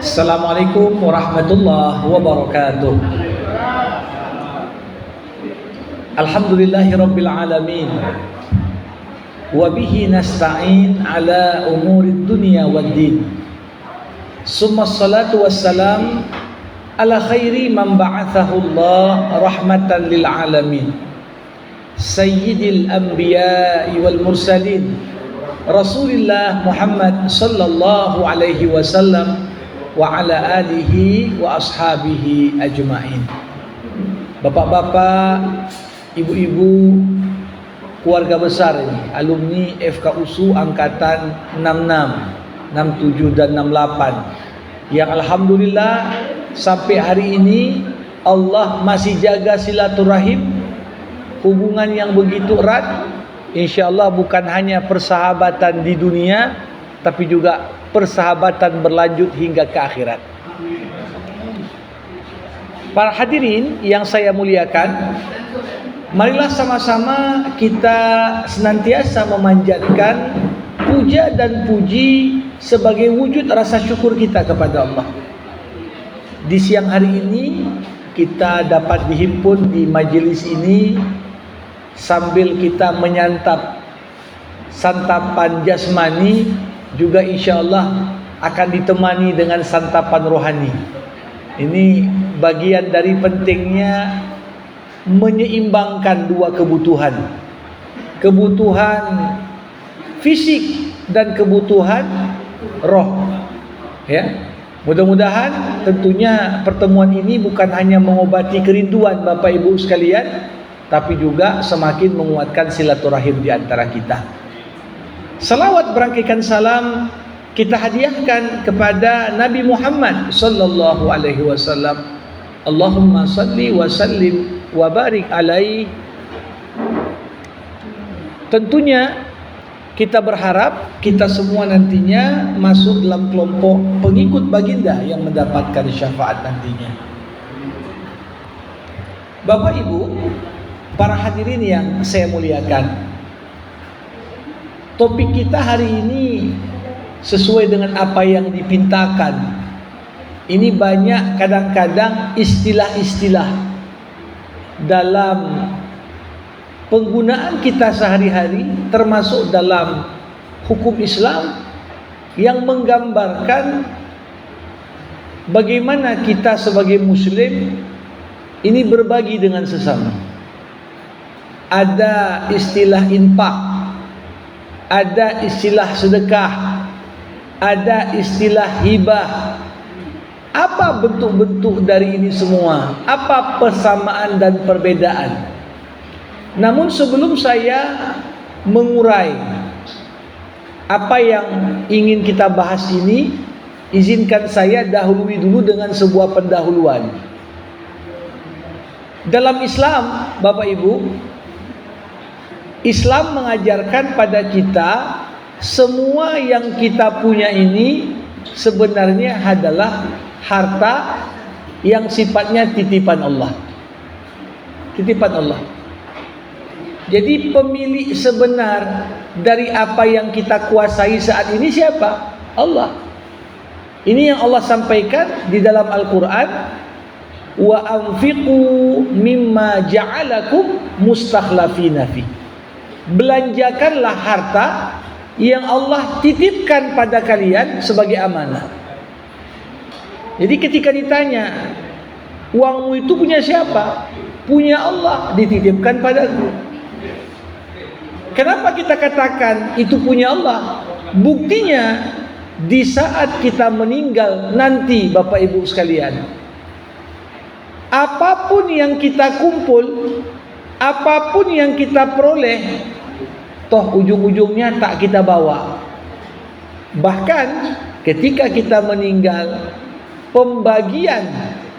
Assalamualaikum warahmatullahi wabarakatuh. Alhamdulillahirabbil alamin. Wa bihi nasta'in ala umurid dunya waddin. Summa salatu wassalam ala khairi man ba'athahu Allah rahmatan lil alamin. Sayyidil anbiya'i wal mursalin Rasulillah Muhammad sallallahu alaihi wasallam wa ala alihi wa ashabihi ajma'in. Bapak-bapak, ibu-ibu, keluarga besar ini, alumni FKUSU angkatan 66, 67 dan 68 yang alhamdulillah sampai hari ini Allah masih jaga silaturahim, hubungan yang begitu erat. InsyaAllah bukan hanya persahabatan di dunia, tapi juga persahabatan berlanjut hingga ke akhirat. Para hadirin yang saya muliakan, marilah sama-sama kita senantiasa memanjatkan puja dan puji sebagai wujud rasa syukur kita kepada Allah. Di siang hari ini kita dapat dihimpun di majelis ini sambil kita menyantap santapan jasmani, juga insyaAllah akan ditemani dengan santapan rohani. Ini bagian dari pentingnya menyeimbangkan dua kebutuhan, kebutuhan fisik dan kebutuhan roh. Ya, mudah-mudahan tentunya pertemuan ini bukan hanya mengobati kerinduan Bapak Ibu sekalian, tapi juga semakin menguatkan silaturahim di antara kita. Salawat berangkaikan salam kita hadiahkan kepada Nabi Muhammad sallallahu alaihi wasallam. Allahumma salli wa sallim wa barik alaihi. Tentunya kita berharap kita semua nantinya masuk dalam kelompok pengikut baginda yang mendapatkan syafaat nantinya. Bapak Ibu, para hadirin yang saya muliakan, topik kita hari ini sesuai dengan apa yang dipintakan. Ini banyak kadang-kadang istilah-istilah dalam penggunaan kita sehari-hari, termasuk dalam hukum Islam, yang menggambarkan bagaimana kita sebagai muslim ini berbagi dengan sesama. Ada istilah infak, ada istilah sedekah, ada istilah hibah. Apa bentuk-bentuk dari ini semua? Apa persamaan dan perbedaan? Namun sebelum saya mengurai apa yang ingin kita bahas ini, izinkan saya dahului dulu dengan sebuah pendahuluan. Dalam Islam, Bapak Ibu, Islam mengajarkan pada kita semua yang kita punya ini sebenarnya adalah harta yang sifatnya titipan Allah. Titipan Allah. Jadi pemilik sebenar dari apa yang kita kuasai saat ini siapa? Allah. Ini yang Allah sampaikan di dalam Al-Quran. Wa anfiqu mimma ja'alakum mustakhlafina fi. Belanjakanlah harta yang Allah titipkan pada kalian sebagai amanah. Jadi ketika ditanya, uangmu itu punya siapa? Punya Allah, dititipkan padaku. Kenapa kita katakan itu punya Allah? Buktinya di saat kita meninggal nanti, Bapak Ibu sekalian, apapun yang kita kumpul, apapun yang kita peroleh, toh ujung-ujungnya tak kita bawa. Bahkan ketika kita meninggal, pembagian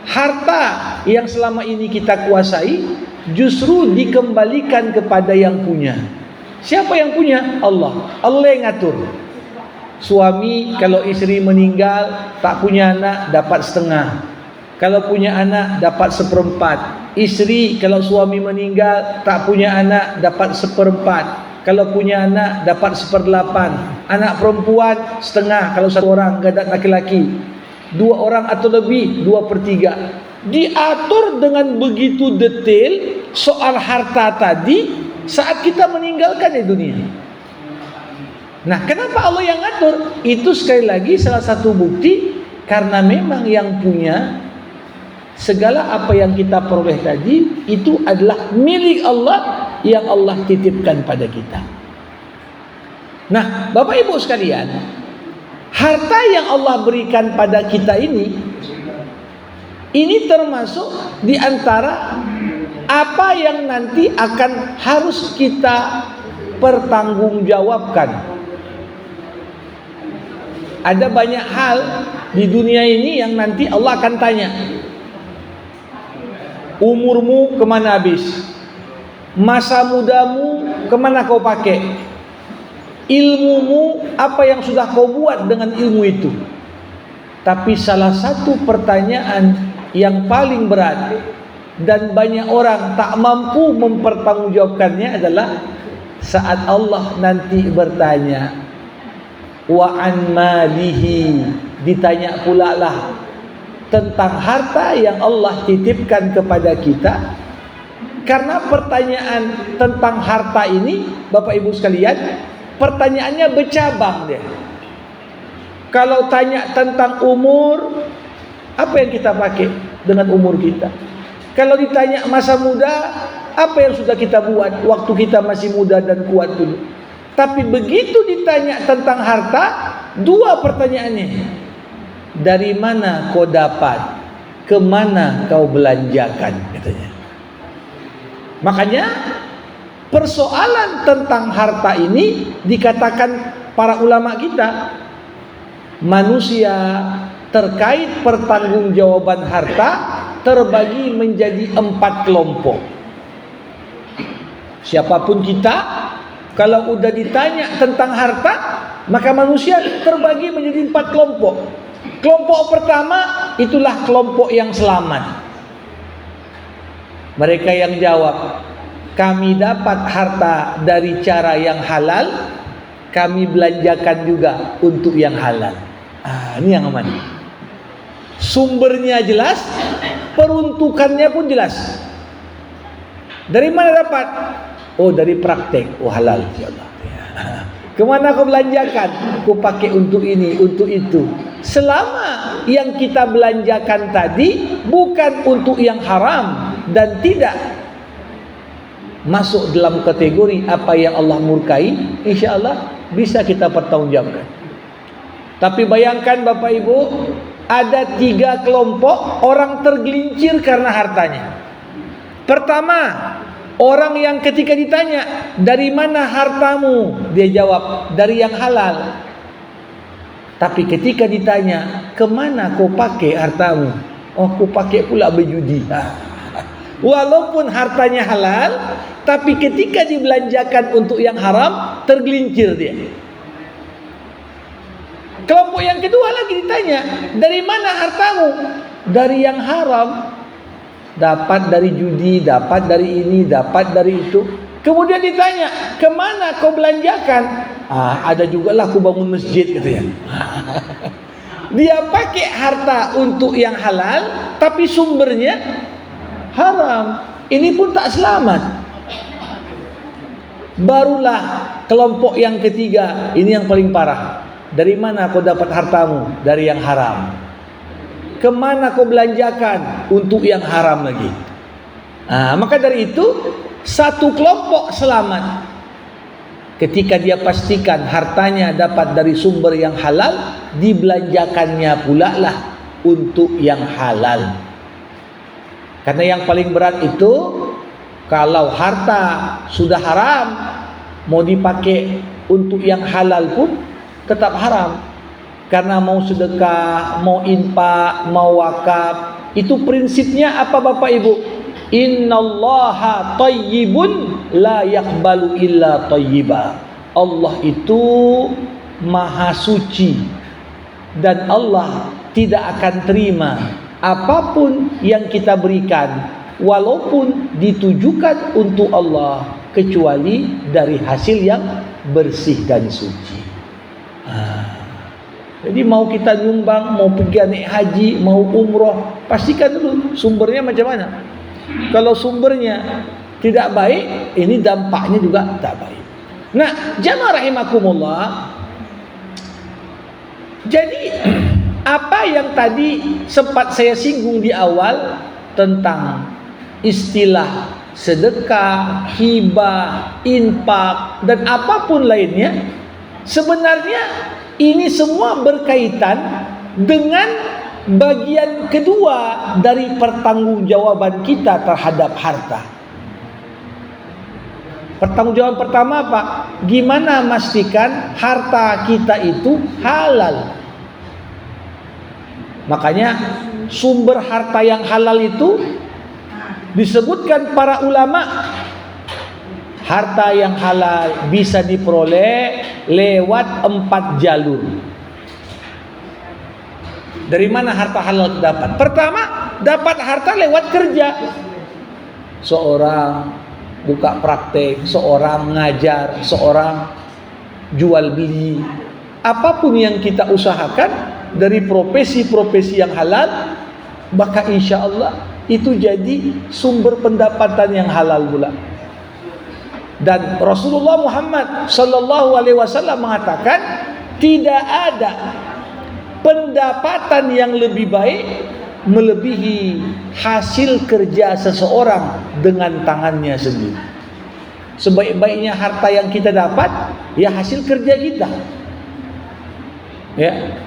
harta yang selama ini kita kuasai justru dikembalikan kepada yang punya. Siapa yang punya? Allah. Allah yang ngatur. Suami kalau istri meninggal tak punya anak dapat setengah. Kalau punya anak dapat seperempat. Istri kalau suami meninggal tak punya anak dapat seperempat. Kalau punya anak dapat 1/8. Anak perempuan setengah kalau satu orang, gak ada laki-laki. 2 orang atau lebih, 2/3. Diatur dengan begitu detail soal harta tadi saat kita meninggalkan di dunia. Nah, kenapa Allah yang ngatur? Itu sekali lagi salah satu bukti karena memang yang punya segala apa yang kita peroleh tadi itu adalah milik Allah yang Allah titipkan pada kita. Nah, Bapak Ibu sekalian, harta yang Allah berikan pada kita ini termasuk di antara apa yang nanti akan harus kita pertanggungjawabkan. Ada banyak hal di dunia ini yang nanti Allah akan tanya. Umurmu kemana habis? Masa mudamu kemana kau pakai? Ilmumu apa yang sudah kau buat dengan ilmu itu? Tapi salah satu pertanyaan yang paling berat dan banyak orang tak mampu mempertanggungjawabkannya adalah saat Allah nanti bertanya, wa an malihi, ditanya pula lah tentang harta yang Allah titipkan kepada kita. Karena pertanyaan tentang harta ini, Bapak Ibu sekalian, pertanyaannya bercabang dia. Kalau tanya tentang umur, apa yang kita pakai dengan umur kita? Kalau ditanya masa muda, apa yang sudah kita buat waktu kita masih muda dan kuat dulu? Tapi begitu ditanya tentang harta, 2 pertanyaannya. Dari mana kau dapat? Kemana kau belanjakan? Katanya. Makanya persoalan tentang harta ini dikatakan para ulama kita, manusia terkait pertanggungjawaban harta terbagi menjadi 4 kelompok. Siapapun kita, kalau udah ditanya tentang harta, maka manusia terbagi menjadi 4 kelompok. Kelompok pertama itulah kelompok yang selamat. Mereka yang jawab, kami dapat harta dari cara yang halal, kami belanjakan juga untuk yang halal. Ini yang aman. Sumbernya jelas, peruntukannya pun jelas. Dari mana dapat? Oh, dari praktek. Oh, halal, insyaallah. Kemana kau belanjakan? Kau pakai untuk ini, untuk itu. Selama yang kita belanjakan tadi bukan untuk yang haram dan tidak masuk dalam kategori apa yang Allah murkai, insyaallah bisa kita pertanggungjawabkan. Tapi bayangkan Bapak Ibu, ada 3 kelompok orang tergelincir karena hartanya. Pertama, orang yang ketika ditanya, dari mana hartamu? Dia jawab, dari yang halal. Tapi ketika ditanya, kemana kau pakai hartamu? Oh, kau pakai pula berjudi. Walaupun hartanya halal, tapi ketika dibelanjakan untuk yang haram, tergelincir dia. Kelompok yang kedua lagi ditanya, dari mana hartamu? Dari yang haram. Dapat dari judi, dapat dari ini, dapat dari itu. Kemudian ditanya, kemana kau belanjakan? Ada juga lah aku bangun masjid, katanya. Dia pakai harta untuk yang halal, tapi sumbernya haram. Ini pun tak selamat. Barulah kelompok yang ketiga, ini yang paling parah. Dari mana kau dapat hartamu? Dari yang haram. Kemana kau belanjakan? Untuk yang haram lagi. Maka dari itu, satu kelompok selamat ketika dia pastikan hartanya dapat dari sumber yang halal, dibelanjakannya pula lah untuk yang halal. Karena yang paling berat itu, kalau harta sudah haram, mau dipakai untuk yang halal pun tetap haram. Karena mau sedekah, mau infak, mau wakaf, itu prinsipnya apa Bapak Ibu? Innallaha thayyibun la yaqbalu illa thayyiba. Allah itu maha suci dan Allah tidak akan terima apapun yang kita berikan walaupun ditujukan untuk Allah kecuali dari hasil yang bersih dan suci. Jadi mau kita nyumbang, mau pergi naik haji, mau umroh, pastikan dulu sumbernya macam mana. Kalau sumbernya tidak baik, ini dampaknya juga tak baik. Nah, jamaah rahimakumullah. Jadi apa yang tadi sempat saya singgung di awal tentang istilah sedekah, hibah, infak dan apapun lainnya, sebenarnya ini semua berkaitan dengan bagian kedua dari pertanggungjawaban kita terhadap harta. Pertanggungjawaban pertama apa? Gimana memastikan harta kita itu halal? Makanya sumber harta yang halal itu disebutkan para ulama, harta yang halal bisa diperoleh lewat 4 jalur. Dari mana harta halal dapat? Pertama, dapat harta lewat kerja. Seorang buka praktek, seorang ngajar, seorang jual beli. Apapun yang kita usahakan dari profesi-profesi yang halal, maka insya Allah itu jadi sumber pendapatan yang halal pula. Dan Rasulullah Muhammad sallallahu alaihi wasallam mengatakan tidak ada pendapatan yang lebih baik melebihi hasil kerja seseorang dengan tangannya sendiri. Sebaik-baiknya harta yang kita dapat ya hasil kerja kita. Ya.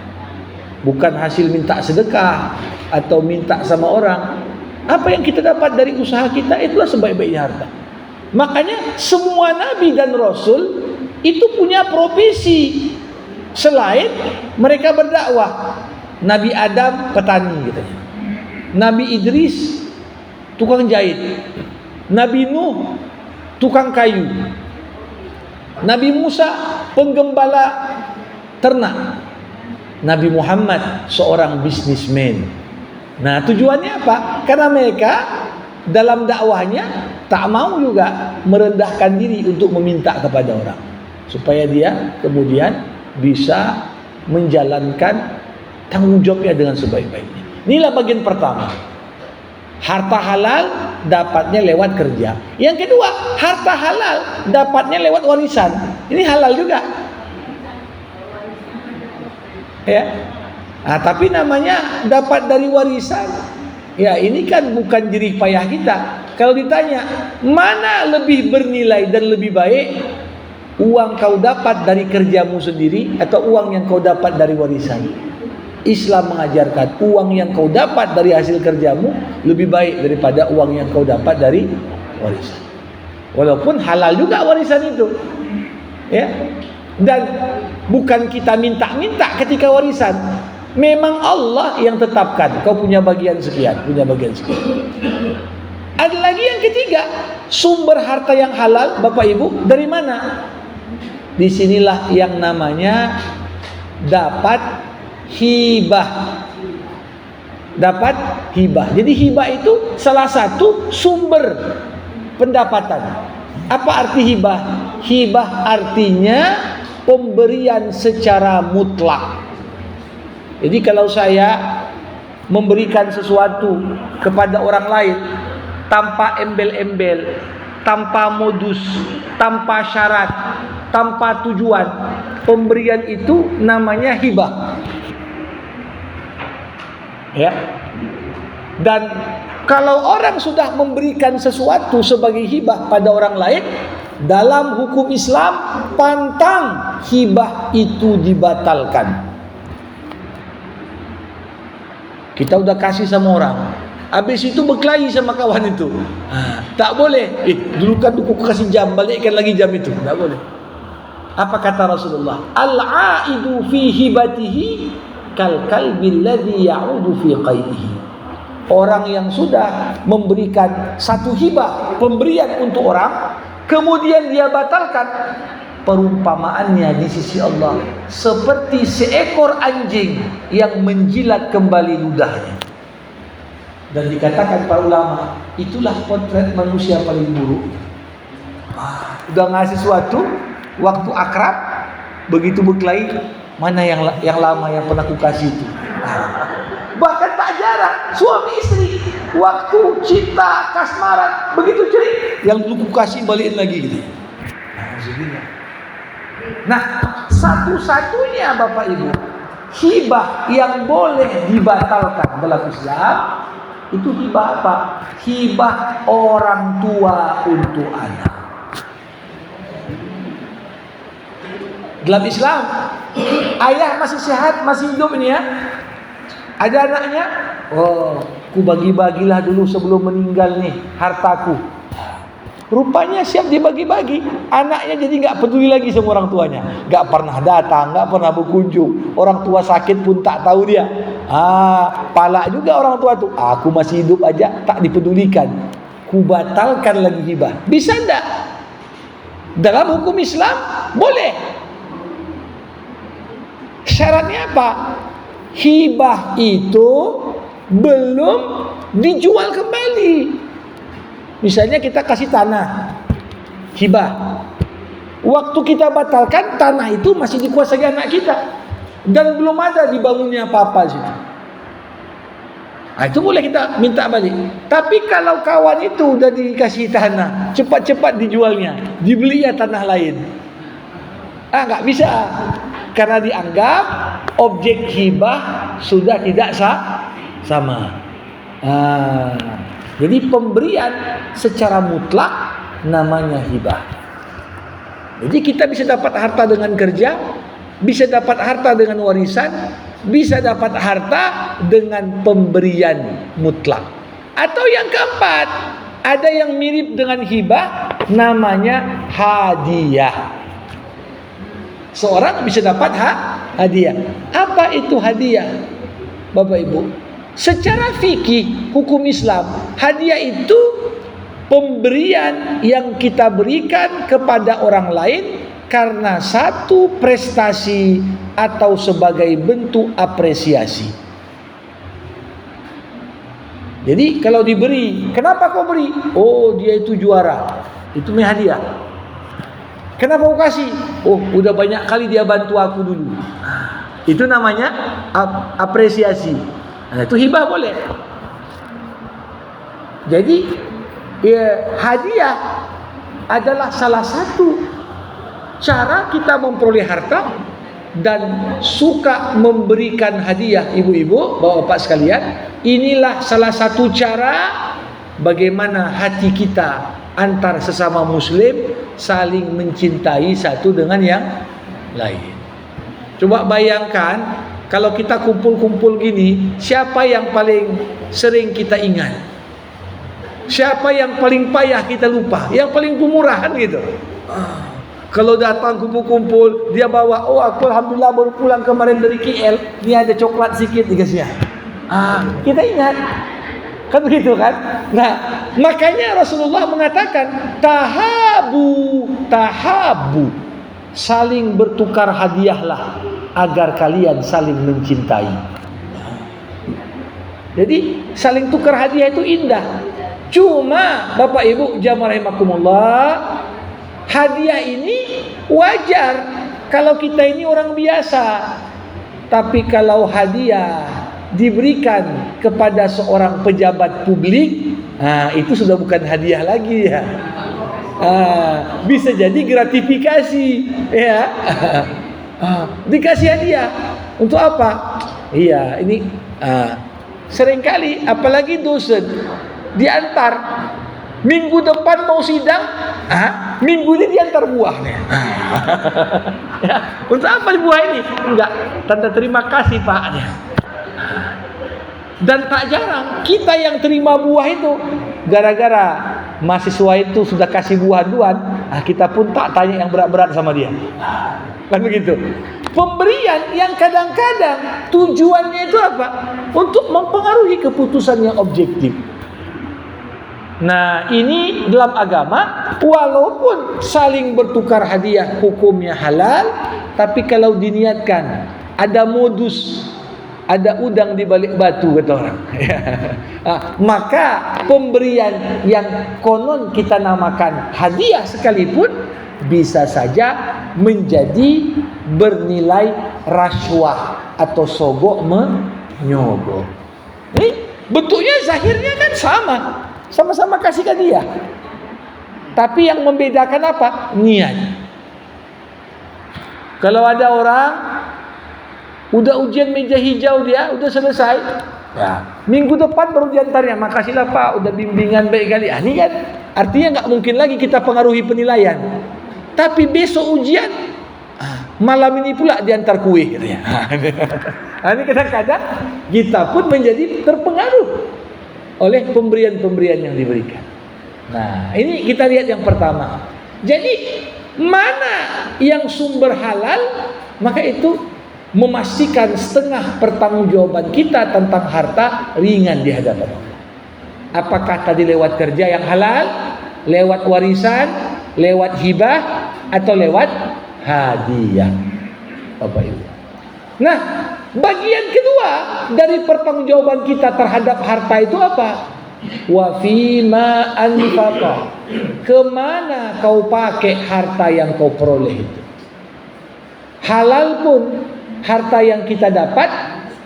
Bukan hasil minta sedekah atau minta sama orang. Apa yang kita dapat dari usaha kita itulah sebaik-baiknya harta. Makanya semua nabi dan rasul itu punya profesi selain mereka berdakwah. Nabi Adam petani katanya. Nabi Idris tukang jahit. Nabi Nuh tukang kayu. Nabi Musa penggembala ternak. Nabi Muhammad seorang bisnismen. Nah, tujuannya apa? Karena mereka dalam dakwahnya tak mau juga merendahkan diri untuk meminta kepada orang, supaya dia kemudian bisa menjalankan tanggung jawabnya dengan sebaik-baiknya. Inilah bagian pertama. Harta halal dapatnya lewat kerja. Yang kedua, harta halal dapatnya lewat warisan. Ini halal juga. Ya. Nah, tapi namanya dapat dari warisan. Ya, ini kan bukan jerih payah kita. Kalau ditanya, mana lebih bernilai dan lebih baik? Uang kau dapat dari kerjamu sendiri atau uang yang kau dapat dari warisan? Islam mengajarkan uang yang kau dapat dari hasil kerjamu lebih baik daripada uang yang kau dapat dari warisan. Walaupun halal juga warisan itu. Ya. Dan bukan kita minta-minta ketika warisan. Memang Allah yang tetapkan kau punya bagian sekian, punya bagian sekian. Ada lagi yang ketiga, sumber harta yang halal, Bapak Ibu, dari mana? Disinilah yang namanya dapat hibah. Dapat hibah. Jadi hibah itu salah satu sumber pendapatan. Apa arti hibah? Hibah artinya pemberian secara mutlak. Jadi kalau saya memberikan sesuatu kepada orang lain tanpa embel-embel, tanpa modus, tanpa syarat, tanpa tujuan, pemberian itu namanya hibah. Ya. Dan kalau orang sudah memberikan sesuatu sebagai hibah pada orang lain, dalam hukum Islam pantang hibah itu dibatalkan. Kita udah kasih sama orang, habis itu berkelahi sama kawan itu, tak boleh. Dulu kan aku kasih jam, balikkan lagi jam itu, tak boleh. Apa kata Rasulullah? Al-aidu fi hibatihi kal kalbi alladhi ya'udu fi qaydihi. Orang yang sudah memberikan satu hibah, pemberian untuk orang, kemudian dia batalkan, perumpamaannya di sisi Allah seperti seekor anjing yang menjilat kembali ludahnya. Dan dikatakan para ulama, itulah potret manusia paling buruk. Udah ngasih sesuatu, waktu akrab, begitu berkelahi, Mana yang lama yang pernah ku kasih itu. Bahkan tak jarang suami istri waktu cinta kasmaran begitu cerit, yang dulu ku kasih balikin lagi gitu. Nah, satu-satunya Bapak Ibu hibah yang boleh dibatalkan dalam Islam itu hibah apa? Hibah orang tua untuk anak. Dalam Islam, ayah masih sehat, masih hidup ini ya. Ada anaknya, oh, ku bagi-bagilah dulu sebelum meninggal nih hartaku. Rupanya siap dibagi-bagi. Anaknya jadi nggak peduli lagi sama orang tuanya, nggak pernah datang, nggak pernah berkunjung. Orang tua sakit pun tak tahu dia. Pala juga orang tua tuh. Aku masih hidup aja tak dipedulikan. Ku batalkan lagi hibah. Bisa enggak? Dalam hukum Islam boleh. Syaratnya apa? Hibah itu belum dijual kembali. Misalnya kita kasih tanah hibah, waktu kita batalkan tanah itu masih dikuasai anak kita dan belum ada dibangunnya apa-apa situ. Itu boleh kita minta balik. Tapi kalau kawan itu udah dikasih tanah, cepat-cepat dijualnya, dibeli ya tanah lain. Nggak bisa, karena dianggap objek hibah sudah tidak sama. Jadi pemberian secara mutlak namanya hibah. Jadi kita bisa dapat harta dengan kerja, bisa dapat harta dengan warisan, bisa dapat harta dengan pemberian mutlak. Atau yang keempat, ada yang mirip dengan hibah, namanya hadiah. Seorang bisa dapat hadiah. Apa itu hadiah, Bapak Ibu? Secara fikih hukum Islam, hadiah itu pemberian yang kita berikan kepada orang lain karena satu prestasi atau sebagai bentuk apresiasi. Jadi kalau diberi, kenapa kau beri? Oh, dia itu juara, itu hadiah. Kenapa kau kasih? Oh, udah banyak kali dia bantu aku dulu. Itu namanya apresiasi. Nah, itu hibah boleh. Jadi hadiah adalah salah satu cara kita memperoleh harta dan suka memberikan hadiah. Ibu-ibu, bapak-bapak sekalian, inilah salah satu cara bagaimana hati kita antar sesama muslim saling mencintai satu dengan yang lain. Coba bayangkan kalau kita kumpul-kumpul gini, siapa yang paling sering kita ingat? Siapa yang paling payah kita lupa? Yang paling pemurahan gitu. Kalau datang kumpul-kumpul, dia bawa, oh aku alhamdulillah baru pulang kemarin dari KL, ini ada coklat sedikit dikasihnya. Kita ingat. Kan begitu kan? Nah, makanya Rasulullah mengatakan tahabu. Saling bertukar hadiahlah agar kalian saling mencintai. Jadi saling tukar hadiah itu indah. Cuma Bapak Ibu jamaah rahimakumullah, hadiah ini wajar kalau kita ini orang biasa. Tapi kalau hadiah diberikan kepada seorang pejabat publik, itu sudah bukan hadiah lagi ya. Bisa jadi gratifikasi ya. Dikasih hadiah untuk apa? Iya, ini seringkali apalagi dosen diantar minggu depan mau sidang, minggu ini diantar buahnya. Ya, untuk apa buah ini? Enggak, tanda terima kasih Paknya. Dan tak jarang kita yang terima buah itu gara-gara mahasiswa itu sudah kasih buah duluan, kita pun tak tanya yang berat-berat sama dia. Kan begitu. Pemberian yang kadang-kadang tujuannya itu apa? Untuk mempengaruhi keputusan yang objektif. Nah, ini dalam agama walaupun saling bertukar hadiah hukumnya halal, tapi kalau diniatkan ada modus, ada udang di balik batu kata orang. Maka pemberian yang konon kita namakan hadiah sekalipun bisa saja menjadi bernilai rasuah atau sogok menyogok. Ini bentuknya zahirnya kan sama-sama kasih ke dia. Tapi yang membedakan apa? Niat. Kalau ada orang udah ujian meja hijau dia, udah selesai, ya, minggu depan baru diantarnya, makasihlah Pak, udah bimbingan baik kali. Ini kan artinya nggak mungkin lagi kita pengaruhi penilaian. Tapi besok ujian, malam ini pula diantar kue. Ini kadang-kadang kita pun menjadi terpengaruh oleh pemberian-pemberian yang diberikan. Nah, ini kita lihat yang pertama. Jadi mana yang sumber halal, maka itu memastikan setengah pertanggungjawaban kita tentang harta ringan di hadapan Allah. Apakah tadi lewat kerja yang halal, lewat warisan, lewat hibah, atau lewat hadiah, Bapak Ibu. Nah, bagian kedua dari pertanggungjawaban kita terhadap harta itu apa? Wa fima anfaqa. Kemana kau pakai harta yang kau peroleh itu? Halal pun harta yang kita dapat,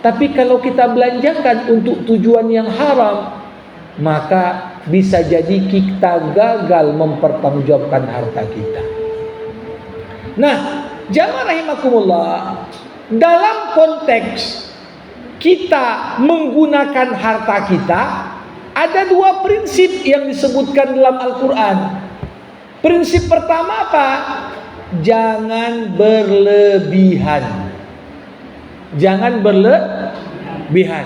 tapi kalau kita belanjakan untuk tujuan yang haram, maka bisa jadi kita gagal mempertanggungjawabkan harta kita. Nah, jamaah rahimakumullah, dalam konteks kita menggunakan harta kita, ada dua prinsip yang disebutkan dalam Al-Quran. Prinsip pertama apa? Jangan berlebihan. Jangan berlebihan.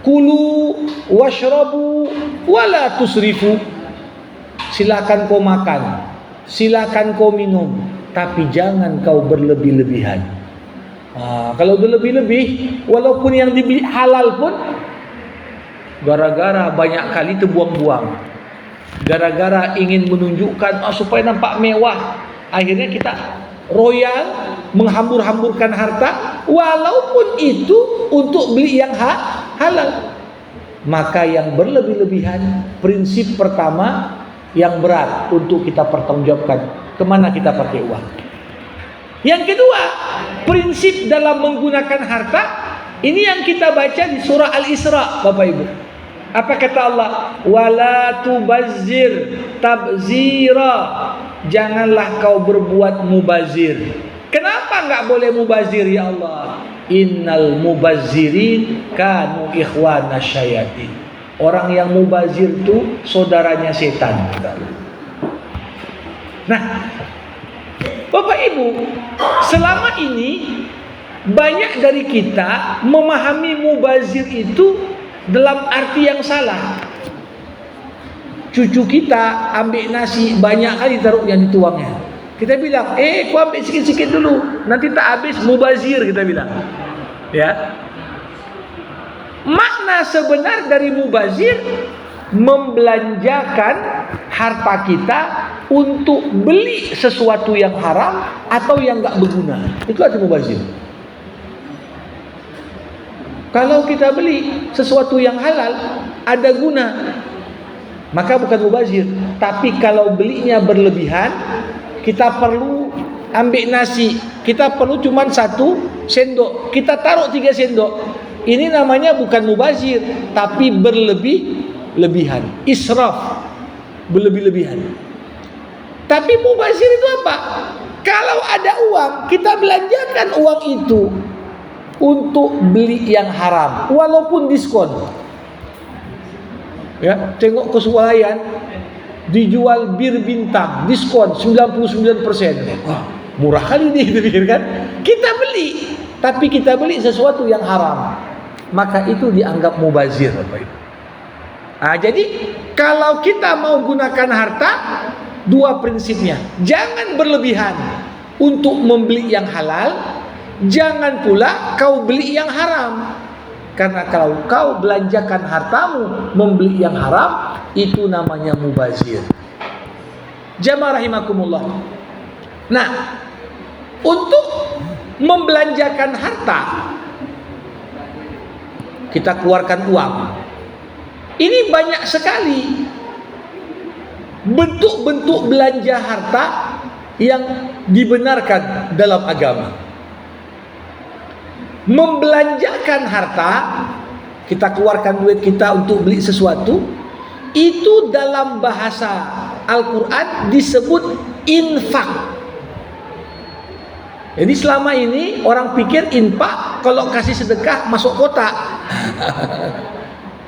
Kulu washrabu wala tusrifu. Silakan kau makan, silakan kau minum, tapi jangan kau berlebih-lebihan. Kalau udah lebih-lebih, walaupun yang dibeli halal pun, gara-gara banyak kali terbuang-buang, gara-gara ingin menunjukkan supaya nampak mewah, akhirnya kita royal, menghambur-hamburkan harta, walaupun itu untuk beli yang halal. Maka yang berlebih-lebihan, prinsip pertama yang berat untuk kita pertanggungjawabkan, kemana kita pakai uang. Yang kedua, prinsip dalam menggunakan harta, ini yang kita baca di surah Al-Isra, Bapak Ibu. Apa kata Allah? Wala tubazzir tabzira. Janganlah kau berbuat mubazir. Kenapa enggak boleh mubazir ya Allah? Innal mubazzirin kanu ikhwana syayatin. Orang yang mubazir itu saudaranya setan. Nah, Bapak Ibu, selama ini banyak dari kita memahami mubazir itu dalam arti yang salah. Cucu kita ambil nasi banyak kali taruh yang dituangnya. Kita bilang, kau ambil sikit-sikit dulu, nanti tak habis, mubazir, kita bilang. Ya. Makna sebenar dari mubazir, membelanjakan harta kita untuk beli sesuatu yang haram atau yang enggak berguna. Itu arti mubazir. Kalau kita beli sesuatu yang halal, ada guna, maka bukan mubazir. Tapi kalau belinya berlebihan, kita perlu ambil nasi, kita perlu cuma 1 sendok, kita taruh 3 sendok. Ini namanya bukan mubazir, tapi berlebihan, israf, berlebih-lebihan. Tapi mubazir itu apa? Kalau ada uang, kita belanjakan uang itu untuk beli yang haram, walaupun diskon. Ya, tengok ke swalayan dijual bir bintang, diskon 99%. Wah, murah kali ini, gitu kan? Kita beli, tapi kita beli sesuatu yang haram, maka itu dianggap mubazir, Bapak Ibu. Jadi kalau kita mau gunakan harta, dua prinsipnya. Jangan berlebihan untuk membeli yang halal, jangan pula kau beli yang haram. Karena kalau kau belanjakan hartamu membeli yang haram, itu namanya mubazir. Jamaah rahimakumullah. Nah, untuk membelanjakan harta, kita keluarkan uang. Ini banyak sekali bentuk-bentuk belanja harta yang dibenarkan dalam agama. Membelanjakan harta, kita keluarkan duit kita untuk beli sesuatu, itu dalam bahasa Al-Quran disebut infak. Jadi selama ini orang pikir infak kalau kasih sedekah masuk kotak.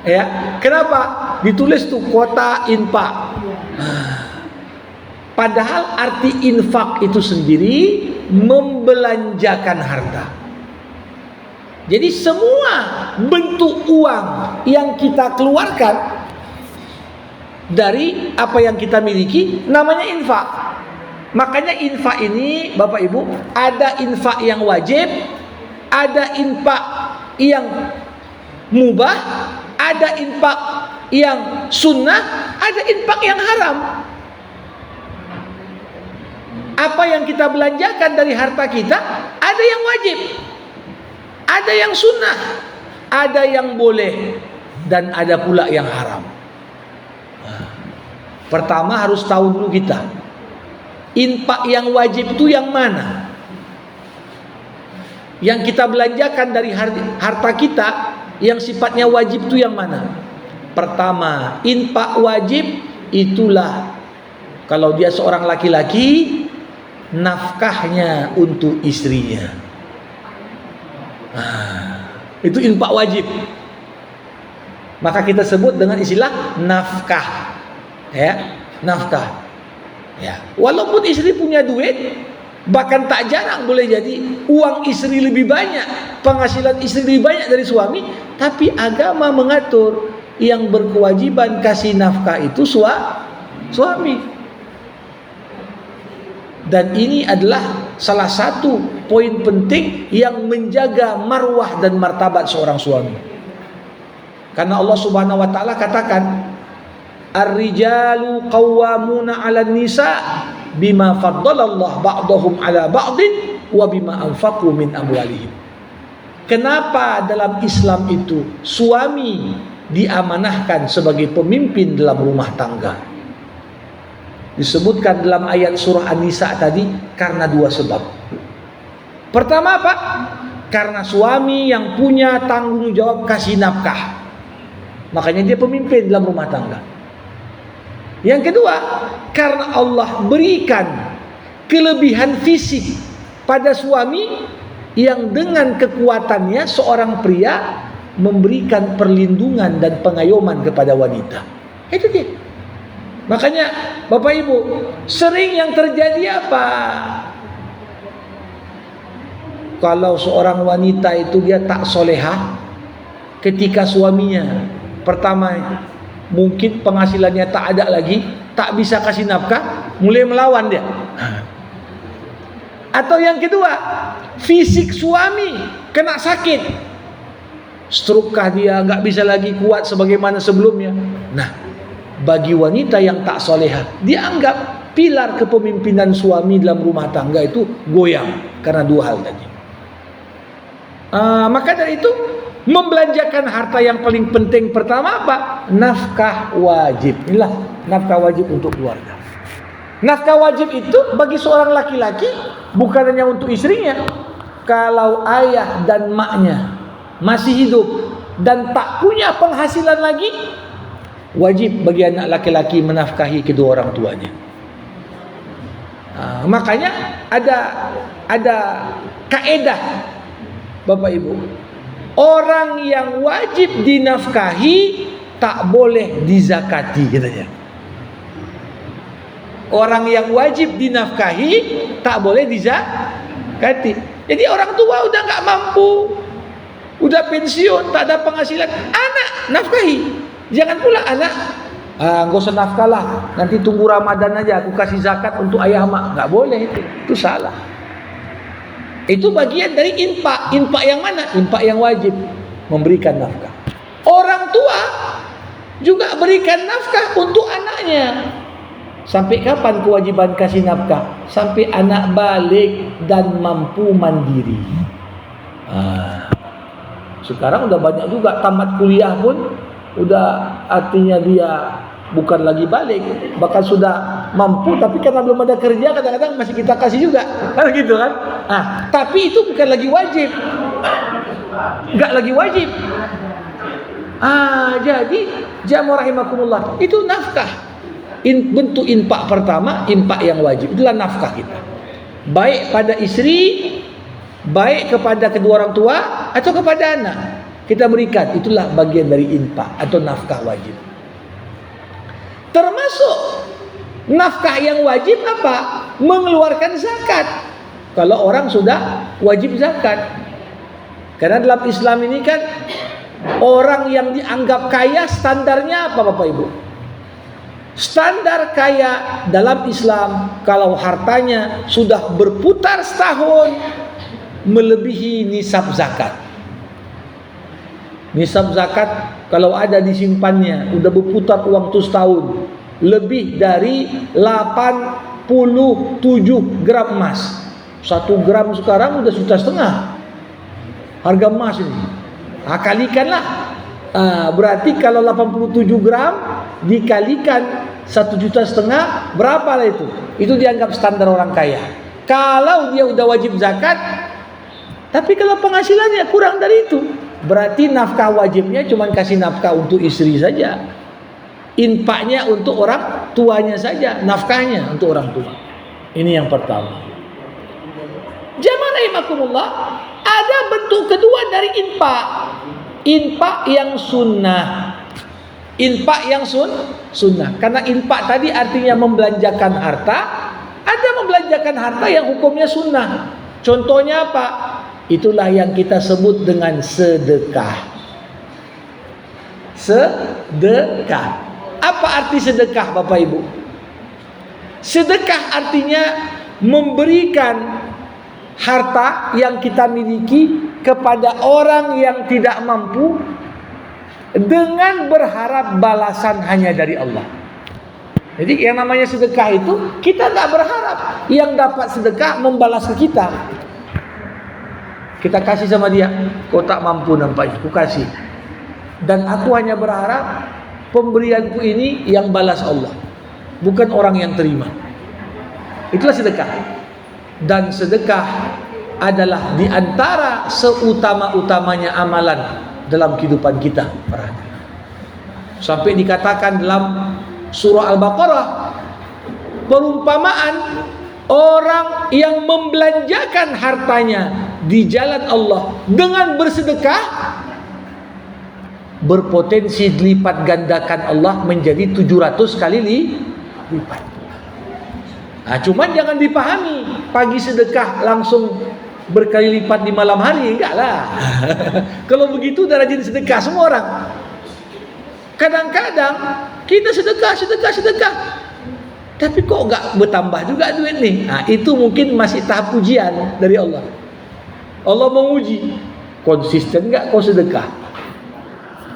Ya, kenapa? Ditulis tuh kota infak. Padahal arti infak itu sendiri membelanjakan harta. Jadi semua bentuk uang yang kita keluarkan dari apa yang kita miliki namanya infak. Makanya infak ini Bapak Ibu, ada infak yang wajib, ada infak yang mubah, ada infak yang sunnah, ada infak yang haram. Apa yang kita belanjakan dari harta kita, ada yang wajib, ada yang sunnah, ada yang boleh, dan ada pula yang haram. Pertama harus tahu dulu kita, infak yang wajib itu yang mana? Yang kita belanjakan dari harta kita yang sifatnya wajib itu yang mana? Pertama, infak wajib itulah kalau dia seorang laki-laki, nafkahnya untuk istrinya. Itu infak wajib. Maka kita sebut dengan istilah nafkah. Ya, nafkah. Ya, walaupun istri punya duit, bahkan tak jarang boleh jadi uang istri lebih banyak, penghasilan istri lebih banyak dari suami, tapi agama mengatur yang berkewajiban kasih nafkah itu suami. Dan ini adalah salah satu poin penting yang menjaga marwah dan martabat seorang suami. Karena Allah Subhanahu wa taala katakan, ar-rijalu qawwamuna 'alan nisa bima faddalallahu ba'dahum 'ala ba'din wa bima anfaqu min amwalihim. Kenapa dalam Islam itu suami diamanahkan sebagai pemimpin dalam rumah tangga? Disebutkan dalam ayat surah An-Nisa tadi karena dua sebab. Pertama apa? Karena suami yang punya tanggung jawab kasih nafkah, makanya dia pemimpin dalam rumah tangga. Yang kedua, karena Allah berikan kelebihan fisik pada suami yang dengan kekuatannya seorang pria memberikan perlindungan dan pengayoman kepada wanita. Itu dia. Makanya Bapak Ibu, sering yang terjadi apa? Kalau seorang wanita itu dia tak solehah ketika suaminya pertama mungkin penghasilannya tak ada lagi, tak bisa kasih nafkah, mulai melawan dia. Atau yang kedua, fisik suami kena sakit, stroke kah dia, nggak bisa lagi kuat sebagaimana sebelumnya. Nah, bagi wanita yang tak solehah, dianggap pilar kepemimpinan suami dalam rumah tangga itu goyang karena dua hal tadi. Maka dari itu membelanjakan harta yang paling penting pertama apa? Nafkah wajib. Inilah nafkah wajib untuk keluarga. Nafkah wajib itu bagi seorang laki-laki bukan hanya untuk istrinya. Kalau ayah dan maknya masih hidup dan tak punya penghasilan lagi, wajib bagi anak laki-laki menafkahi kedua orang tuanya. Makanya ada kaedah Bapak Ibu, orang yang wajib dinafkahi tak boleh dizakati katanya. Orang yang wajib dinafkahi tak boleh dizakati. Jadi orang tua udah nggak mampu, udah pensiun, tak ada penghasilan, anak nafkahi. Jangan pula anak, nggak usah nafkah lah, nanti tunggu Ramadan aja aku kasih zakat untuk ayah mak. Nggak boleh, itu salah. Itu bagian dari infak. Infak yang mana? Infak yang wajib, memberikan nafkah. Orang tua juga berikan nafkah untuk anaknya. Sampai kapan kewajiban kasih nafkah? Sampai anak balik dan mampu mandiri. Sekarang udah banyak juga tamat kuliah pun udah artinya dia bukan lagi balik, bahkan sudah mampu tapi karena belum ada kerja kadang-kadang masih kita kasih juga, kan gitu kan? Tapi itu bukan lagi wajib, nggak lagi wajib. Jadi jamaah rahimakumullah, itu nafkah. Bentuk infak pertama, infak yang wajib, itulah nafkah kita. Baik pada istri, baik kepada kedua orang tua atau kepada anak, kita berikan, itulah bagian dari infak atau nafkah wajib. Termasuk nafkah yang wajib apa? Mengeluarkan zakat. Kalau orang sudah wajib zakat. Karena dalam Islam ini kan orang yang dianggap kaya standarnya apa Bapak Ibu? Standar kaya dalam Islam kalau hartanya sudah berputar setahun melebihi nisab zakat. Nisab zakat kalau ada disimpannya udah berputar uang itu setahun lebih dari 87 gram emas. 1 gram sekarang udah 1,5 juta harga emas ini. Kalikanlah. Berarti kalau 87 gram dikalikan 1,5 juta, berapa lah itu? Itu dianggap standar orang kaya. Kalau dia udah wajib zakat, tapi kalau penghasilannya kurang dari itu, berarti nafkah wajibnya cuma kasih nafkah untuk istri saja. Infaknya untuk orang tuanya saja, nafkahnya untuk orang tua. Ini yang pertama. Jamaah rahimakumullah, ada bentuk kedua dari infak. Infak yang sunnah. Infak yang sunnah. Karena infak tadi artinya membelanjakan harta. Ada membelanjakan harta yang hukumnya sunnah. Contohnya apa? Itulah yang kita sebut dengan sedekah. Sedekah. Apa arti sedekah Bapak Ibu? Sedekah artinya memberikan harta yang kita miliki kepada orang yang tidak mampu dengan berharap balasan hanya dari Allah. Jadi yang namanya sedekah itu kita nggak berharap yang dapat sedekah membalas ke kita. Kita kasih sama dia, kau tak mampu nampaknya, aku kasih. Dan aku hanya berharap pemberianku ini yang balas Allah, bukan orang yang terima. Itulah sedekah. Dan sedekah adalah di antara seutama-utamanya amalan dalam kehidupan kita. Sampai dikatakan dalam surah Al-Baqarah, perumpamaan orang yang membelanjakan hartanya di jalan Allah dengan bersedekah berpotensi dilipat gandakan Allah menjadi 700 kali lipat. Cuman jangan dipahami pagi sedekah langsung berkali lipat di malam hari, enggak lah. Kalau begitu udah rajin sedekah semua orang. Kadang-kadang kita sedekah, tapi kok enggak bertambah juga duit nih. Itu mungkin masih tahap ujian dari Allah. Allah menguji, konsisten enggak kau sedekah.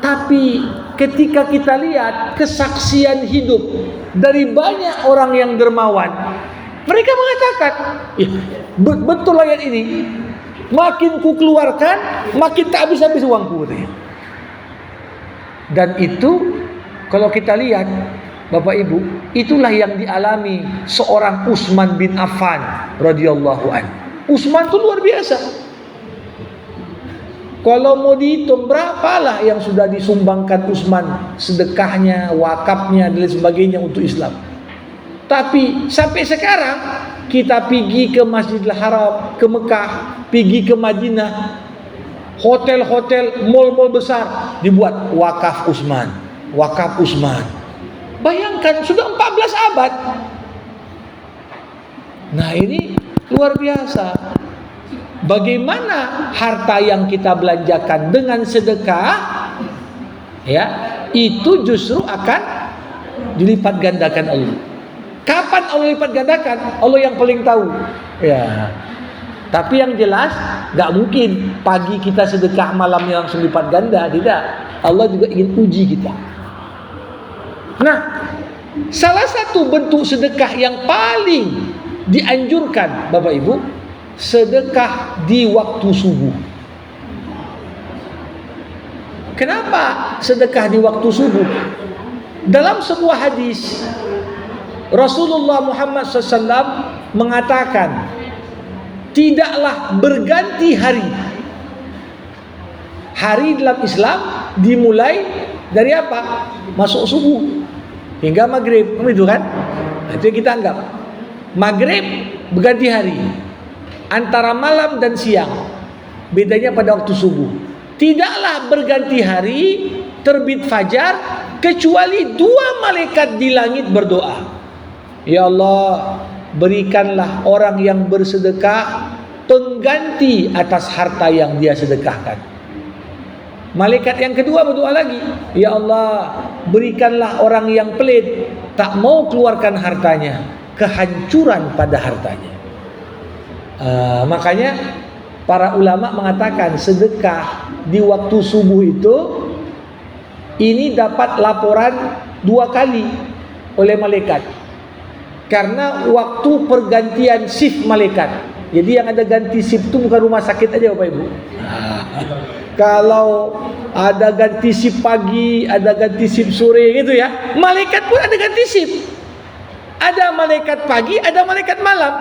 Tapi ketika kita lihat kesaksian hidup dari banyak orang yang dermawan, mereka mengatakan, betul ayat ini, makin ku keluarkan, makin tak habis-habis uangku. Dan itu kalau kita lihat Bapak Ibu, itulah yang dialami seorang Utsman bin Affan radhiyallahu anhu. Utsman itu luar biasa. Kalau mau dihitung berapalah yang sudah disumbangkan Utsman, sedekahnya, wakafnya dan sebagainya untuk Islam. Tapi sampai sekarang kita pergi ke Masjidil Haram, ke Mekah, pergi ke Madinah, hotel-hotel, mal-mal besar dibuat wakaf Utsman, wakaf Utsman. Bayangkan sudah 14 abad. Nah, ini luar biasa. Bagaimana harta yang kita belanjakan dengan sedekah, ya, itu justru akan dilipat gandakan Allah. Kapan Allah lipat gandakan? Allah yang paling tahu. Ya. Tapi yang jelas, gak mungkin pagi kita sedekah, malamnya langsung lipat ganda. Tidak. Allah juga ingin uji kita. Nah, salah satu bentuk sedekah yang paling dianjurkan Bapak Ibu, sedekah di waktu subuh. Kenapa sedekah di waktu subuh? Dalam sebuah hadis Rasulullah Muhammad SAW mengatakan, tidaklah berganti hari. Hari dalam Islam dimulai dari apa? Masuk subuh hingga maghrib, itu kan? Itu yang kita anggap. Maghrib berganti hari, antara malam dan siang. Bedanya pada waktu subuh. Tidaklah berganti hari, terbit fajar, kecuali dua malaikat di langit berdoa, ya Allah, berikanlah orang yang bersedekah pengganti atas harta yang dia sedekahkan. Malaikat yang kedua berdoa lagi, ya Allah, berikanlah orang yang pelit, tak mau keluarkan hartanya, kehancuran pada hartanya. Makanya para ulama mengatakan sedekah di waktu subuh itu ini dapat laporan 2 kali oleh malaikat, karena waktu pergantian shift malaikat. Jadi yang ada ganti shift itu bukan rumah sakit aja Bapak Ibu. Kalau ada ganti shift pagi, ada ganti shift sore gitu ya, malaikat pun ada ganti shift. Ada malaikat pagi, ada malaikat malam.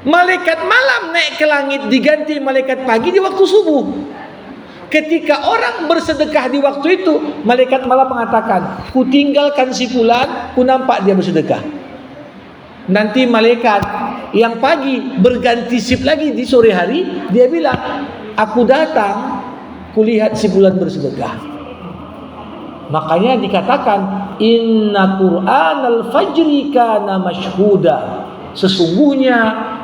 Malaikat malam naik ke langit diganti malaikat pagi di waktu subuh. Ketika orang bersedekah di waktu itu, malaikat malam mengatakan, ku tinggalkan si fulan, ku nampak dia bersedekah. Nanti malaikat yang pagi berganti shift lagi di sore hari, dia bilang, aku datang, ku lihat si fulan bersedekah. Makanya dikatakan, inna Qur'anal fajri kana mashhuda. Sesungguhnya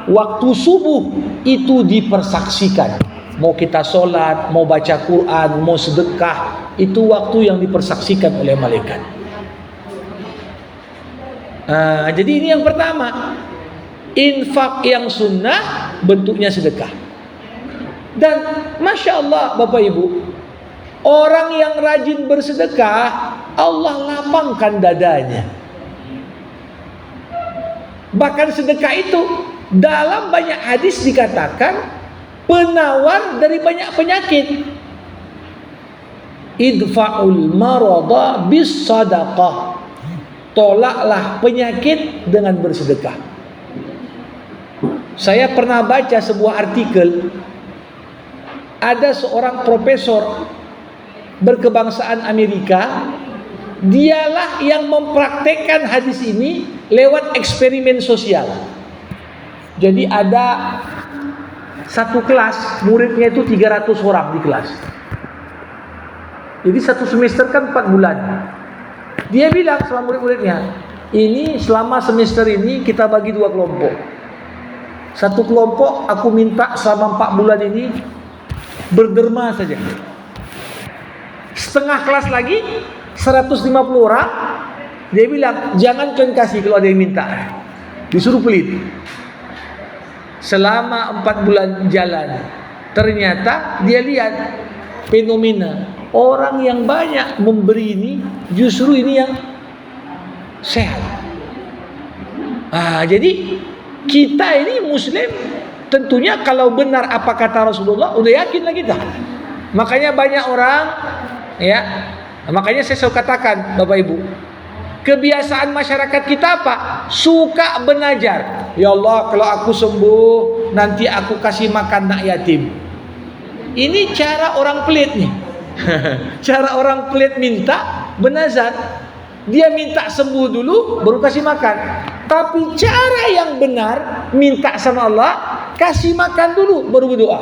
waktu subuh itu dipersaksikan. Mau kita sholat, mau baca Quran, mau sedekah, itu waktu yang dipersaksikan oleh malaikat. Jadi ini yang pertama, infak yang sunnah bentuknya sedekah. Dan Masya Allah Bapak Ibu, orang yang rajin bersedekah, Allah lapangkan dadanya. Bahkan sedekah itu dalam banyak hadis dikatakan penawar dari banyak penyakit. Idfa'ul marada bis sadaqah. Tolaklah penyakit dengan bersedekah. Saya pernah baca sebuah artikel, ada seorang profesor berkebangsaan Amerika, dialah yang mempraktekkan hadis ini lewat eksperimen sosial. Jadi ada satu kelas, muridnya itu 300 orang di kelas. Jadi satu semester kan 4 bulan. Dia bilang sama murid-muridnya, ini selama semester ini kita bagi 2 kelompok. Satu kelompok aku minta selama 4 bulan ini berderma saja. Setengah kelas lagi 150 orang, dia bilang jangan kalian kasih kalau ada yang minta, disuruh pelit. Selama 4 bulan jalan, ternyata dia lihat fenomena orang yang banyak memberi ini justru ini yang sehat. Jadi kita ini Muslim tentunya kalau benar apa kata Rasulullah udah yakinlah kita. Makanya banyak orang ya, makanya saya selalu katakan Bapak Ibu, kebiasaan masyarakat kita apa? Suka benajar. Ya Allah, kalau aku sembuh nanti aku kasih makan anak yatim. Ini cara orang pelit nih. Cara orang pelit minta benazar. Dia minta sembuh dulu baru kasih makan. Tapi cara yang benar minta sama Allah, kasih makan dulu baru berdoa.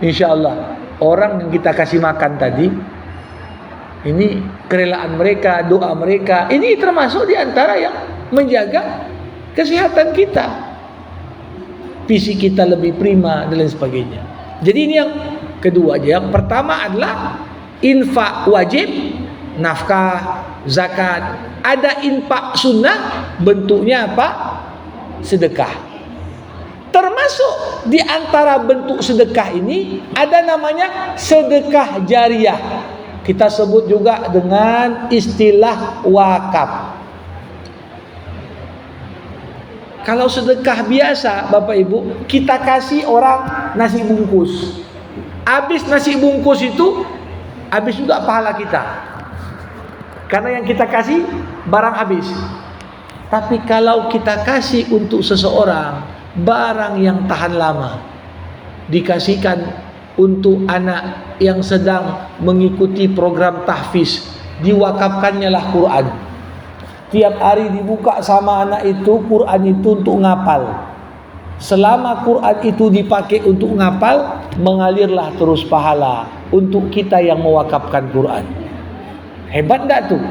Insyaallah orang yang kita kasih makan tadi, ini kerelaan mereka, doa mereka, ini termasuk di antara yang menjaga kesehatan kita, fisik kita lebih prima dan lain sebagainya. Jadi ini yang kedua aja. Yang pertama adalah infak wajib, nafkah, zakat. Ada infak sunnah, bentuknya apa? Sedekah. Termasuk di antara bentuk sedekah ini ada namanya sedekah jariyah. Kita sebut juga dengan istilah wakaf. Kalau sedekah biasa Bapak Ibu, kita kasih orang nasi bungkus. Habis nasi bungkus itu habis juga pahala kita. Karena yang kita kasih barang habis. Tapi kalau kita kasih untuk seseorang barang yang tahan lama, dikasihkan untuk anak yang sedang mengikuti program tahfiz, diwakafkannya lah Quran. Tiap hari dibuka sama anak itu, Quran itu untuk ngapal. Selama Quran itu dipakai untuk ngapal, mengalirlah terus pahala untuk kita yang mewakafkan Quran. Hebat enggak tuh?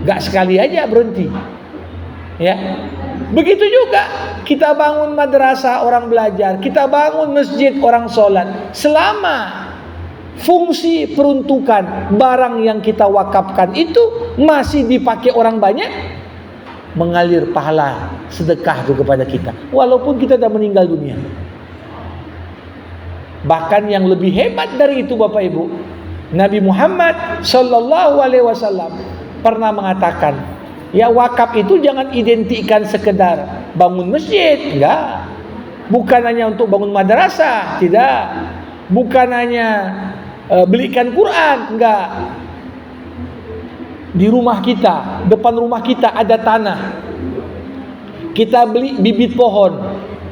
Enggak sekali aja berhenti. Ya. Begitu juga kita bangun madrasah orang belajar, kita bangun masjid orang sholat. Selama fungsi peruntukan barang yang kita wakafkan itu masih dipakai orang banyak, mengalir pahala sedekah itu kepada kita, walaupun kita sudah meninggal dunia. Bahkan yang lebih hebat dari itu Bapak Ibu, Nabi Muhammad Sallallahu Alaihi Wasallam pernah mengatakan, ya wakaf itu jangan identikan sekedar bangun masjid, enggak. Bukan hanya untuk bangun madrasah, tidak. Bukan hanya belikan Quran, enggak. Di rumah kita, depan rumah kita ada tanah. Kita beli bibit pohon,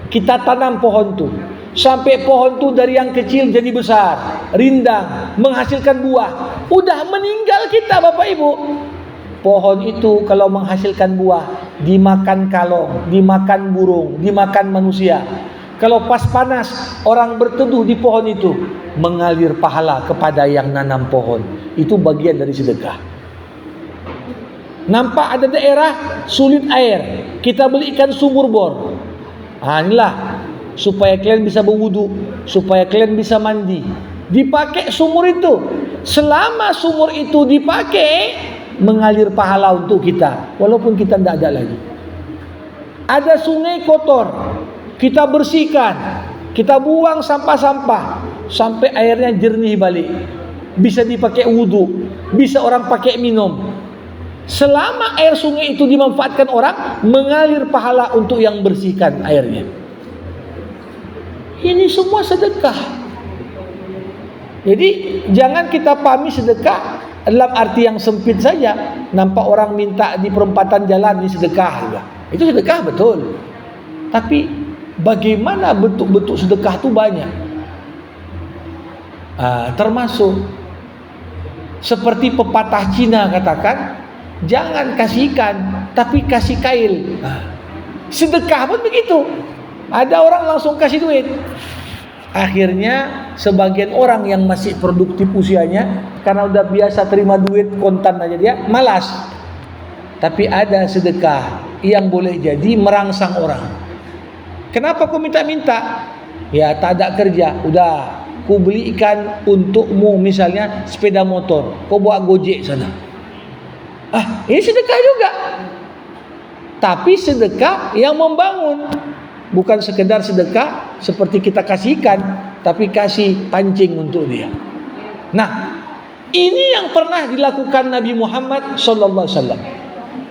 kita tanam pohon tuh. Sampai pohon tuh dari yang kecil jadi besar, rindang, menghasilkan buah. Udah meninggal kita Bapak Ibu. Pohon itu kalau menghasilkan buah, dimakan kalong, dimakan burung, dimakan manusia. Kalau pas panas, orang berteduh di pohon itu, mengalir pahala kepada yang nanam pohon. Itu bagian dari sedekah. Nampak ada daerah sulit air, kita belikan sumur bor. Inilah supaya kalian bisa berwudu, supaya kalian bisa mandi. Dipakai sumur itu. Selama sumur itu dipakai, mengalir pahala untuk kita, walaupun kita tidak ada lagi. Ada sungai kotor, kita bersihkan, kita buang sampah-sampah sampai airnya jernih balik, bisa dipakai wudu, bisa orang pakai minum. Selama air sungai itu dimanfaatkan orang, mengalir pahala untuk yang bersihkan airnya. Ini semua sedekah. Jadi jangan kita pahami sedekah dalam arti yang sempit saja. Nampak orang minta di perempatan jalan, ini sedekah juga. Itu sedekah betul. Tapi bagaimana bentuk-bentuk sedekah itu banyak. Termasuk seperti pepatah Cina katakan, jangan kasih ikan, tapi kasih kail. Sedekah pun begitu. Ada orang langsung kasih duit. Akhirnya sebagian orang yang masih produktif usianya, karena udah biasa terima duit kontan aja, dia malas. Tapi ada sedekah yang boleh jadi merangsang orang. Kenapa kau minta-minta? Ya tak ada kerja, udah ku belikan untukmu misalnya sepeda motor, kau bawa Gojek sana. Ini sedekah juga. Tapi sedekah yang membangun. Bukan sekedar sedekah seperti kita kasihkan, tapi kasih pancing untuk dia. Nah, ini yang pernah dilakukan Nabi Muhammad sallallahu alaihi wasallam.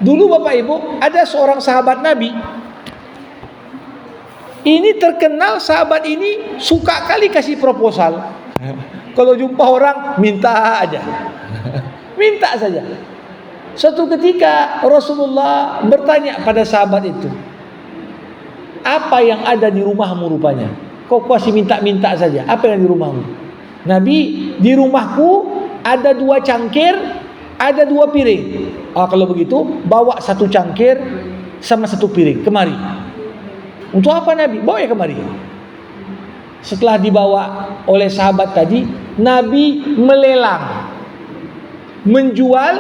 Dulu Bapak Ibu, ada seorang sahabat Nabi. Ini terkenal sahabat ini suka kali kasih proposal. Kalau jumpa orang minta aja. Minta saja. Suatu ketika Rasulullah bertanya pada sahabat itu, apa yang ada di rumahmu rupanya? Kau masih minta-minta saja. Apa yang di rumahmu? Nabi, di rumahku ada 2 cangkir, ada 2 piring. Kalau begitu, bawa 1 cangkir sama 1 piring kemari. Untuk apa Nabi? Bawa ya kemari. Setelah dibawa oleh sahabat tadi, Nabi melelang, menjual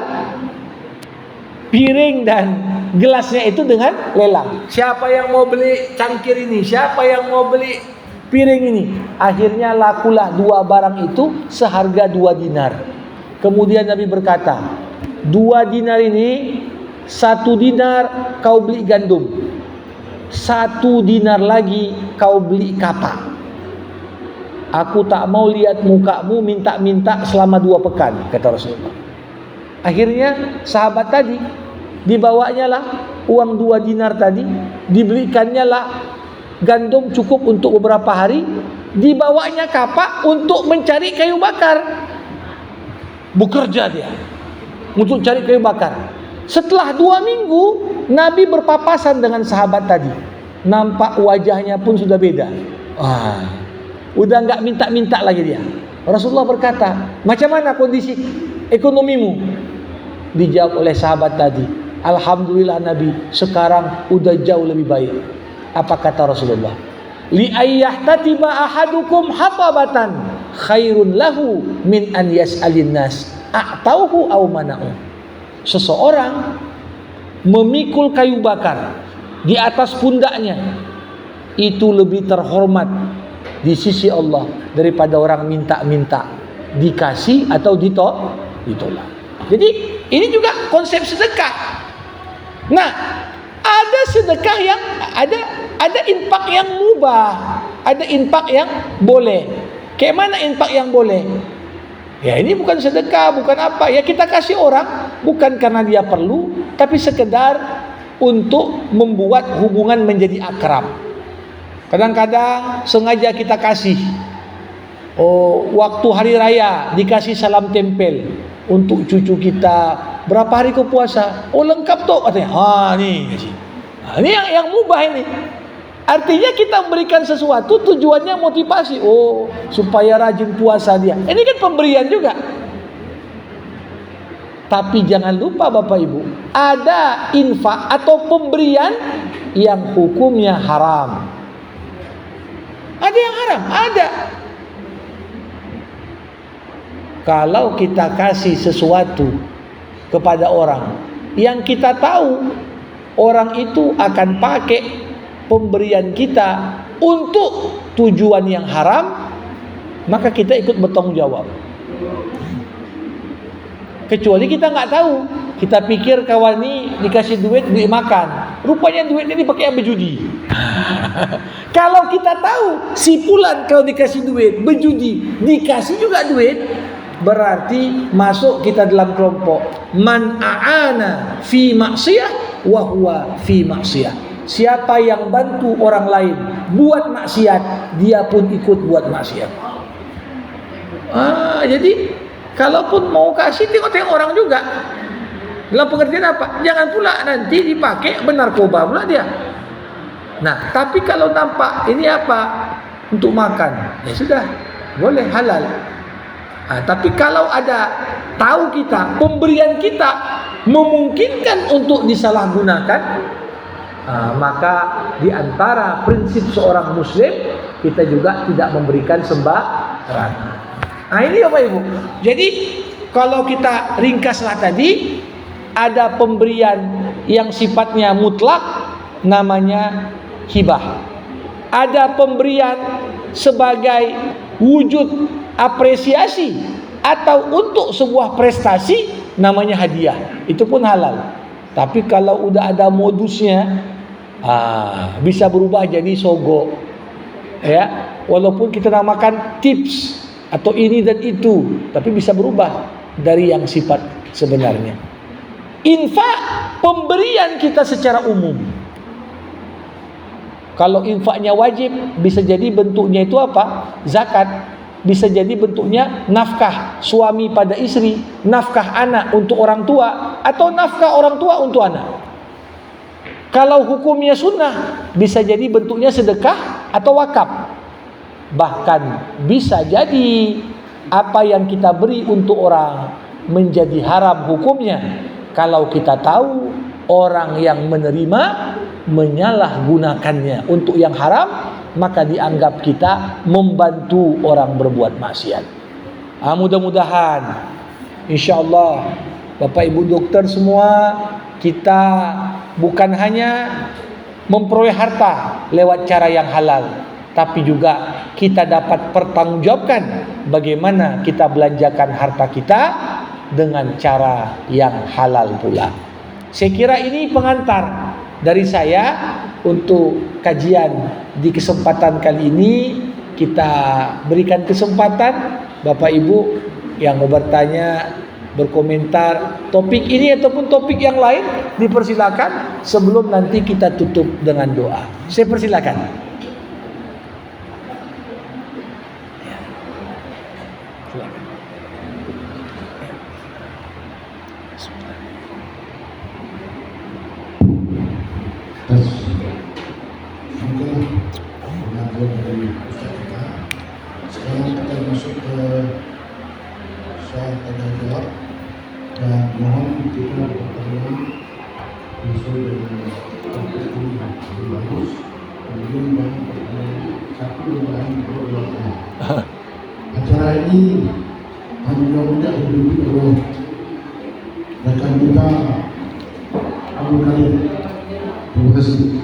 piring dan gelasnya itu dengan lelang. Siapa yang mau beli cangkir ini? Siapa yang mau beli piring ini? Akhirnya lakulah 2 barang itu seharga 2 dinar. Kemudian Nabi berkata, 2 dinar ini, 1 dinar kau beli gandum, 1 dinar lagi kau beli kapak. Aku tak mau lihat mukamu minta-minta selama 2 pekan, kata Rasulullah. Akhirnya sahabat tadi dibawanya lah uang 2 dinar tadi, dibelikannya lah gandum cukup untuk beberapa hari, dibawanya kapak untuk mencari kayu bakar. bekerja dia untuk cari kayu bakar. Setelah 2 minggu, Nabi berpapasan dengan sahabat tadi. Nampak wajahnya pun sudah beda. Udah nggak minta-minta lagi dia. Rasulullah berkata, macam mana kondisi ekonomimu? Dijawab oleh sahabat tadi, alhamdulillah Nabi, sekarang udah jauh lebih baik. Apa kata Rasulullah? Li ayyahtatiba ahadukum hatabatan khairun lahu min an yas'alin nas a'tauhu aw mana'u. Seseorang memikul kayu bakar di atas pundaknya itu lebih terhormat di sisi Allah daripada orang minta-minta dikasih atau ditolak. Jadi ini juga konsep sedekah. Nah, ada sedekah yang ada infak yang mubah, ada infak yang boleh. Kayak mana infak yang boleh? Ya ini bukan sedekah, bukan apa. Ya kita kasih orang bukan karena dia perlu, tapi sekedar untuk membuat hubungan menjadi akrab. Kadang-kadang sengaja kita kasih. Waktu hari raya dikasih salam tempel untuk cucu kita. Berapa hari kau puasa? Lengkap toh katanya. Nih kasih. Ini yang mubah ini. Artinya kita memberikan sesuatu tujuannya motivasi. Supaya rajin puasa dia. Ini kan pemberian juga. Tapi jangan lupa Bapak Ibu, ada infak atau pemberian yang hukumnya haram. Ada yang haram, ada. Kalau kita kasih sesuatu kepada orang yang kita tahu orang itu akan pakai pemberian kita untuk tujuan yang haram, maka kita ikut bertanggung jawab. Kecuali kita nggak tahu, kita pikir kawan ini dikasih duit makan, rupanya duit ini dipakai berjudi. Kalau kita tahu si Fulan kalau dikasih duit berjudi, dikasih juga duit, berarti masuk kita dalam kelompok man a'ana fi maksiyah wa huwa fi maksiyah. Siapa yang bantu orang lain buat maksiat, dia pun ikut buat maksiat. Jadi kalaupun mau kasih, tengok-tengok orang juga. Dalam pengertian apa? Jangan pula nanti dipakai bernarkoba pula dia. Nah, tapi kalau nampak ini apa? Untuk makan, ya sudah, boleh, halal. Tapi kalau ada tahu kita, pemberian kita memungkinkan untuk disalahgunakan, maka di antara prinsip seorang muslim, kita juga tidak memberikan sembarangan. Ini Bapak Ibu. Jadi kalau kita ringkaslah tadi, ada pemberian yang sifatnya mutlak, namanya hibah. Ada pemberian sebagai wujud apresiasi atau untuk sebuah prestasi, namanya hadiah. Itu pun halal. Tapi kalau udah ada modusnya, bisa berubah jadi sogok. Ya, walaupun kita namakan tips atau ini dan itu, tapi bisa berubah dari yang sifat sebenarnya. Infak, pemberian kita secara umum. Kalau infaknya wajib, bisa jadi bentuknya itu apa? Zakat. Bisa jadi bentuknya nafkah suami pada istri, nafkah anak untuk orang tua, atau nafkah orang tua untuk anak. Kalau hukumnya sunnah, bisa jadi bentuknya sedekah atau wakaf. Bahkan bisa jadi apa yang kita beri untuk orang menjadi haram hukumnya kalau kita tahu orang yang menerima menyalahgunakannya untuk yang haram, maka dianggap kita membantu orang berbuat maksiat. Mudah-mudahan insyaallah Bapak Ibu dokter semua, kita bukan hanya memperoleh harta lewat cara yang halal, tapi juga kita dapat pertanggungjawabkan bagaimana kita belanjakan harta kita dengan cara yang halal pula. Saya kira ini pengantar dari saya untuk kajian di kesempatan kali ini. Kita berikan kesempatan Bapak Ibu yang mau bertanya, berkomentar topik ini ataupun topik yang lain, dipersilakan sebelum nanti kita tutup dengan doa. Saya persilakan. Terus mungkin pengakuan dari Ustaz kita. Sekarang kita masuk ke soal tanya jawab dan mohon kita pertanyaan sesuai dengan topik ini lebih bagus. Kemudian banyak pertanyaan satu yang lain berlaku. Acara ini tanggung jawabnya dipimpin oleh rekan kita Abu Khalid. Terima kasih.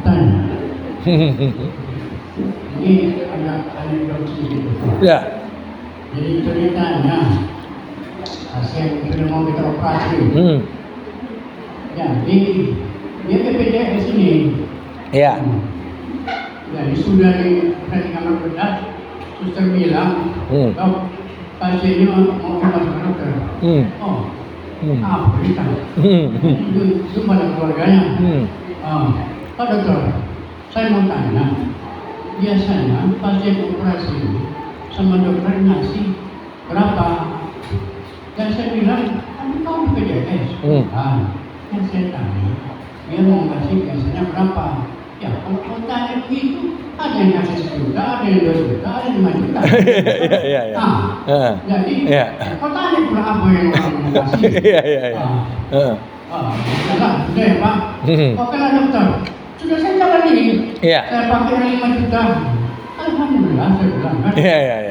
Tanya. Ini agak sedikit. Ya. Jadi ceritanya pasien sudah mau kita operasi. Jadi dia BPJS ini. Ya. Jadi sudah di kamar bedah, suster bilang, "Dok, pasiennya mau ke dokter." Oh, apa berita? Itu pada keluarganya. Pak dokter, saya mau tanya, biasanya pasien operasi ini sama dokter ngasih berapa? Dan saya bilang, kamu BPJS? Yang saya tanya, dia mau ngasih biasanya berapa? Ya, kalau kau tanya begitu, ada yang ngasih 1 juta, ada yang 2 juta, ada yang 5 juta. Jadi, kau tanya berapa yang orang ngasih? Sudah ya Pak. Kau kena dokter. Sudah saya jalani. Saya pakai yang 5 juta. Alhamdulillah saya bilang kan.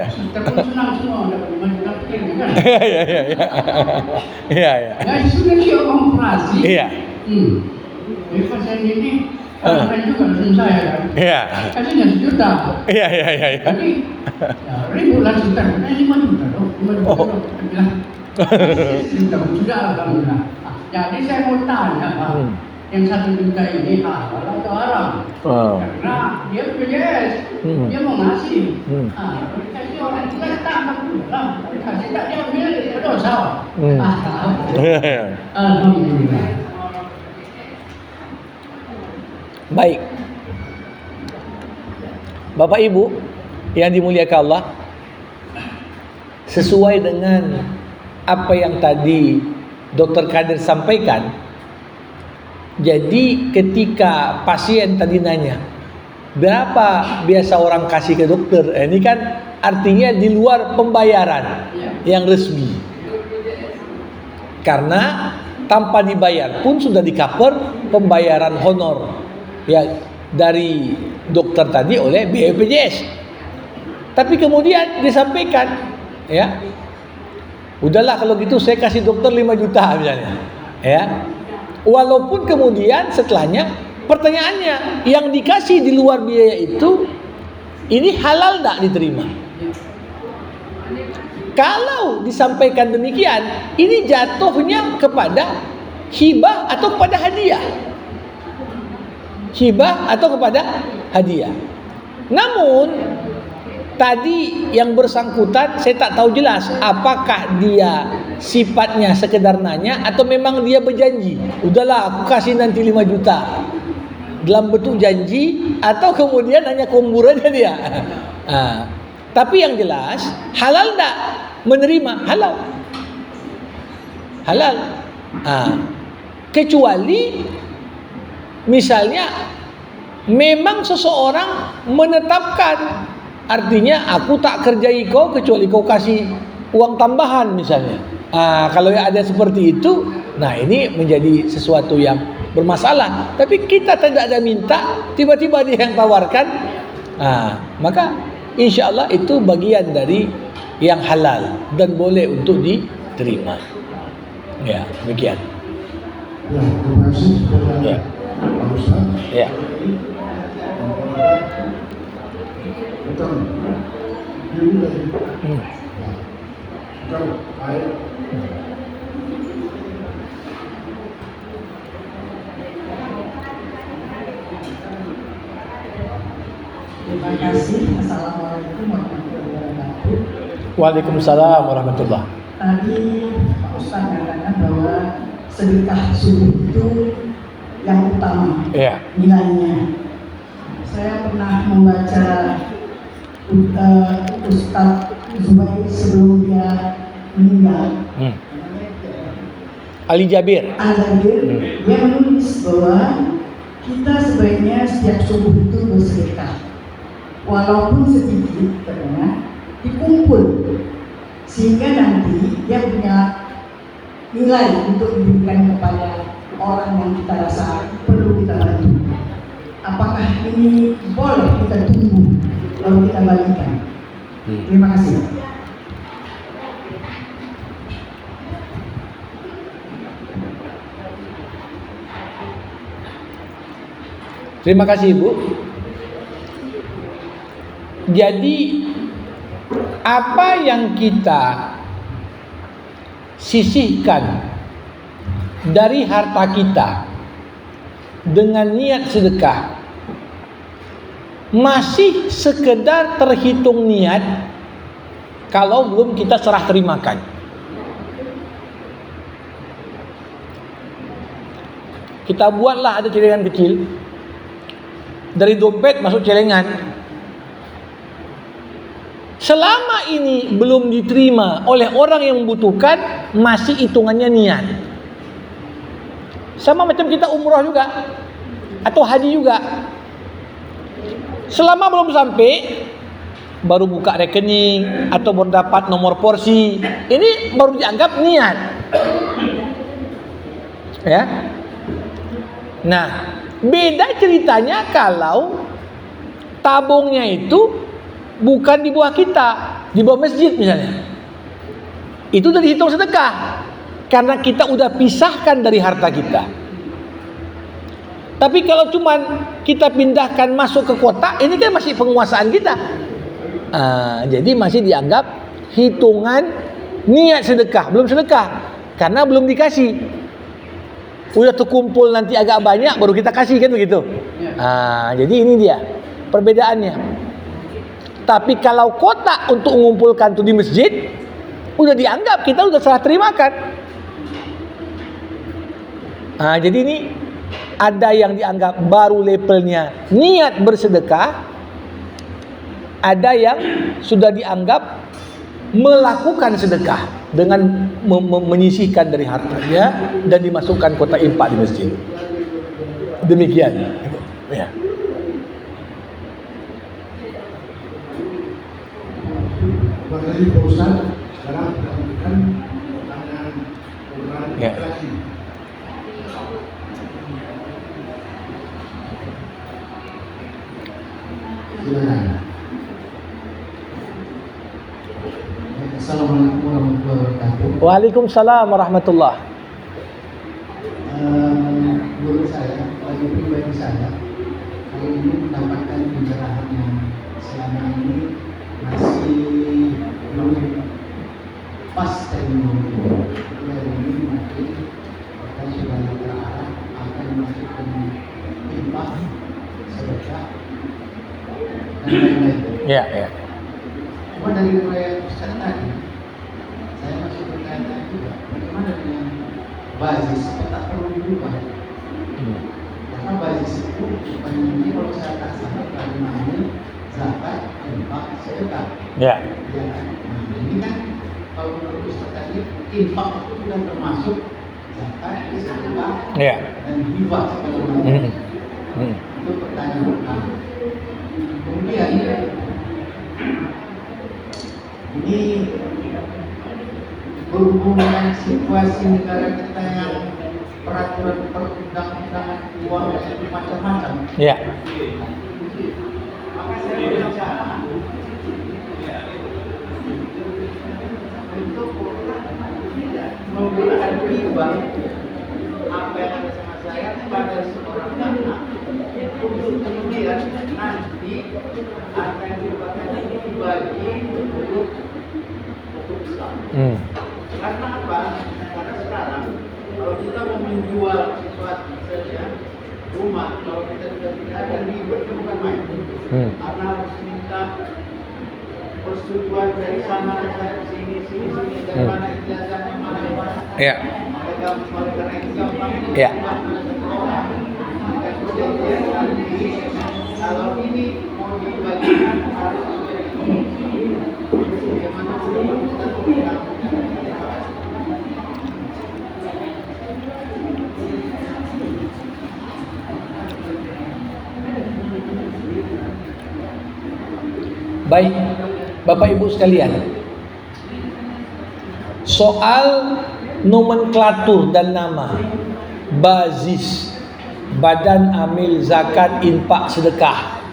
Suster pun senang semua dapat 5 juta kecil kan. Jadi sudah dia operasi. Jadi pasien ini kan juga langsung saya kan. Kasihnya 1 juta. Jadi ribut lah suster. 5 juta dong. 5 juta dong. Saya bilang. Sudah alhamdulillah. Jadi saya mau tanya Pak. Yang 1 juta ini halal atau haram? Karena dia BPJS, dia mau ngasih. Dikasih orang kita tak pulang, dikasih tak dia ambil dia dosa. Alhamdulillah. Baik, Bapak Ibu yang dimuliakan Allah, sesuai dengan apa yang tadi Dr. Kadir sampaikan. Jadi ketika pasien tadi nanya, berapa biasa orang kasih ke dokter? Ini kan artinya di luar pembayaran yang resmi. Karena tanpa dibayar pun sudah di-cover pembayaran honor ya dari dokter tadi oleh BPJS. Tapi kemudian disampaikan, ya, udahlah kalau gitu saya kasih dokter 5 juta misalnya, ya. Walaupun kemudian setelahnya pertanyaannya, yang dikasih di luar biaya itu ini halal tidak diterima? Kalau disampaikan demikian, ini jatuhnya kepada hibah atau kepada hadiah. Hibah atau kepada hadiah. Namun tadi yang bersangkutan saya tak tahu jelas apakah dia sifatnya sekedar nanya atau memang dia berjanji, udahlah aku kasih nanti 5 juta dalam bentuk janji, atau kemudian hanya kuburannya dia. Tapi yang jelas halal tak menerima? Halal. Kecuali misalnya memang seseorang menetapkan, artinya aku tak kerjai kau kecuali kau kasih uang tambahan misalnya. Kalau ada seperti itu, nah ini menjadi sesuatu yang bermasalah. Tapi kita tidak ada minta, tiba-tiba dia yang tawarkan, maka insya Allah itu bagian dari yang halal dan boleh untuk diterima. Ya, demikian. Ya, terima kasih kepada Pak Ustaz. Ya. Betul. Ini dari kalau air Terima kasih. Assalamualaikum warahmatullahi wabarakatuh. Waalaikumsalam warahmatullahi. Tadi Pak Ustaz mengatakan bahwa sedekah subuh itu yang utama nilainya. Saya pernah membaca Ustaz Zubair sebelum dia meninggal. Ali Jabir. Dia menulis bahwa kita sebaiknya setiap subuh itu bersedekah, walaupun sedikit, karena dikumpul, sehingga nanti dia punya nilai untuk diberikan kepada orang yang kita rasa perlu kita bantu. Apakah ini boleh kita tunggu lalu kita bagikan? Terima kasih. Terima kasih Ibu. Jadi apa yang kita sisihkan dari harta kita dengan niat sedekah masih sekedar terhitung niat kalau belum kita serah terimakan. Kita buatlah ada celengan kecil, dari dompet masuk celengan. Selama ini belum diterima oleh orang yang membutuhkan, masih hitungannya niat. Sama macam kita umrah juga atau haji juga. Selama belum sampai, baru buka rekening atau baru dapat nomor porsi, ini baru dianggap niat. Ya. Nah, beda ceritanya kalau tabungnya itu bukan di bawah kita, di bawah masjid misalnya. Itu udah dihitung sedekah karena kita udah pisahkan dari harta kita. Tapi kalau cuman kita pindahkan masuk ke kotak, ini kan masih penguasaan kita. Jadi masih dianggap hitungan niat sedekah, belum sedekah karena belum dikasih. Udah terkumpul nanti agak banyak baru kita kasih, kan begitu. Jadi ini dia perbedaannya. Tapi kalau kotak untuk mengumpulkan itu di masjid, udah dianggap kita udah serah terimakan. Jadi ini ada yang dianggap baru levelnya niat bersedekah, ada yang sudah dianggap melakukan sedekah dengan menyisihkan dari hartanya dan dimasukkan kotak infak di masjid. Demikian. Ya. Terima kasih Pak Ustaz. Sekarang kita lanjutkan pertanyaan lagi. Silakan. Assalamualaikum warahmatullahi wabarakatuh. Waalaikumsalam warahmatullahi. Guru saya, bagi pribadi saya, kali ini mendapatkan pencerahan yang selama ini masih belum pas terminologi. Dari ini mungkin kita sudah terarah akan masukkan infak, sedekah, dan lain-lain. Ya. Cuma dari mulai Ustaz tadi, saya masih bertanya juga, bagaimana dengan basis tak perlu dirubah? Karena basis itu bukannya ini kalau saya tak salah bagaimana zakat, infak, sedekah. Ya. Nah, ini kan kalau menurut Ustaz tadi, infak itu sudah termasuk zakat, sedekah, dan hibah segala macam. Itu pertanyaan pertama. Kemudian ini berhubung dengan situasi negara kita yang peraturan perundang-undangan uang itu macam-macam. Ya. Maka saya berencana untuk menggunakan riba apa yang ada sama saya pada seorang anak untuk kemudian nanti akan dipakai dibagi untuk Islam. Karena apa? Karena sekarang kalau kita mau menjual sesuatu saja rumah, kalau kita sudah tidak ada riba itu bukan main. Karena harus minta persetujuan dari sana, dari sini, dari mana ijazahnya, mana. Ya. Karena itu gampang. Ya. Kalau ini mau dibagikan harus bagaimana Baik, Bapak Ibu sekalian, soal nomenklatur dan nama bazis, badan amil zakat, infak, sedekah,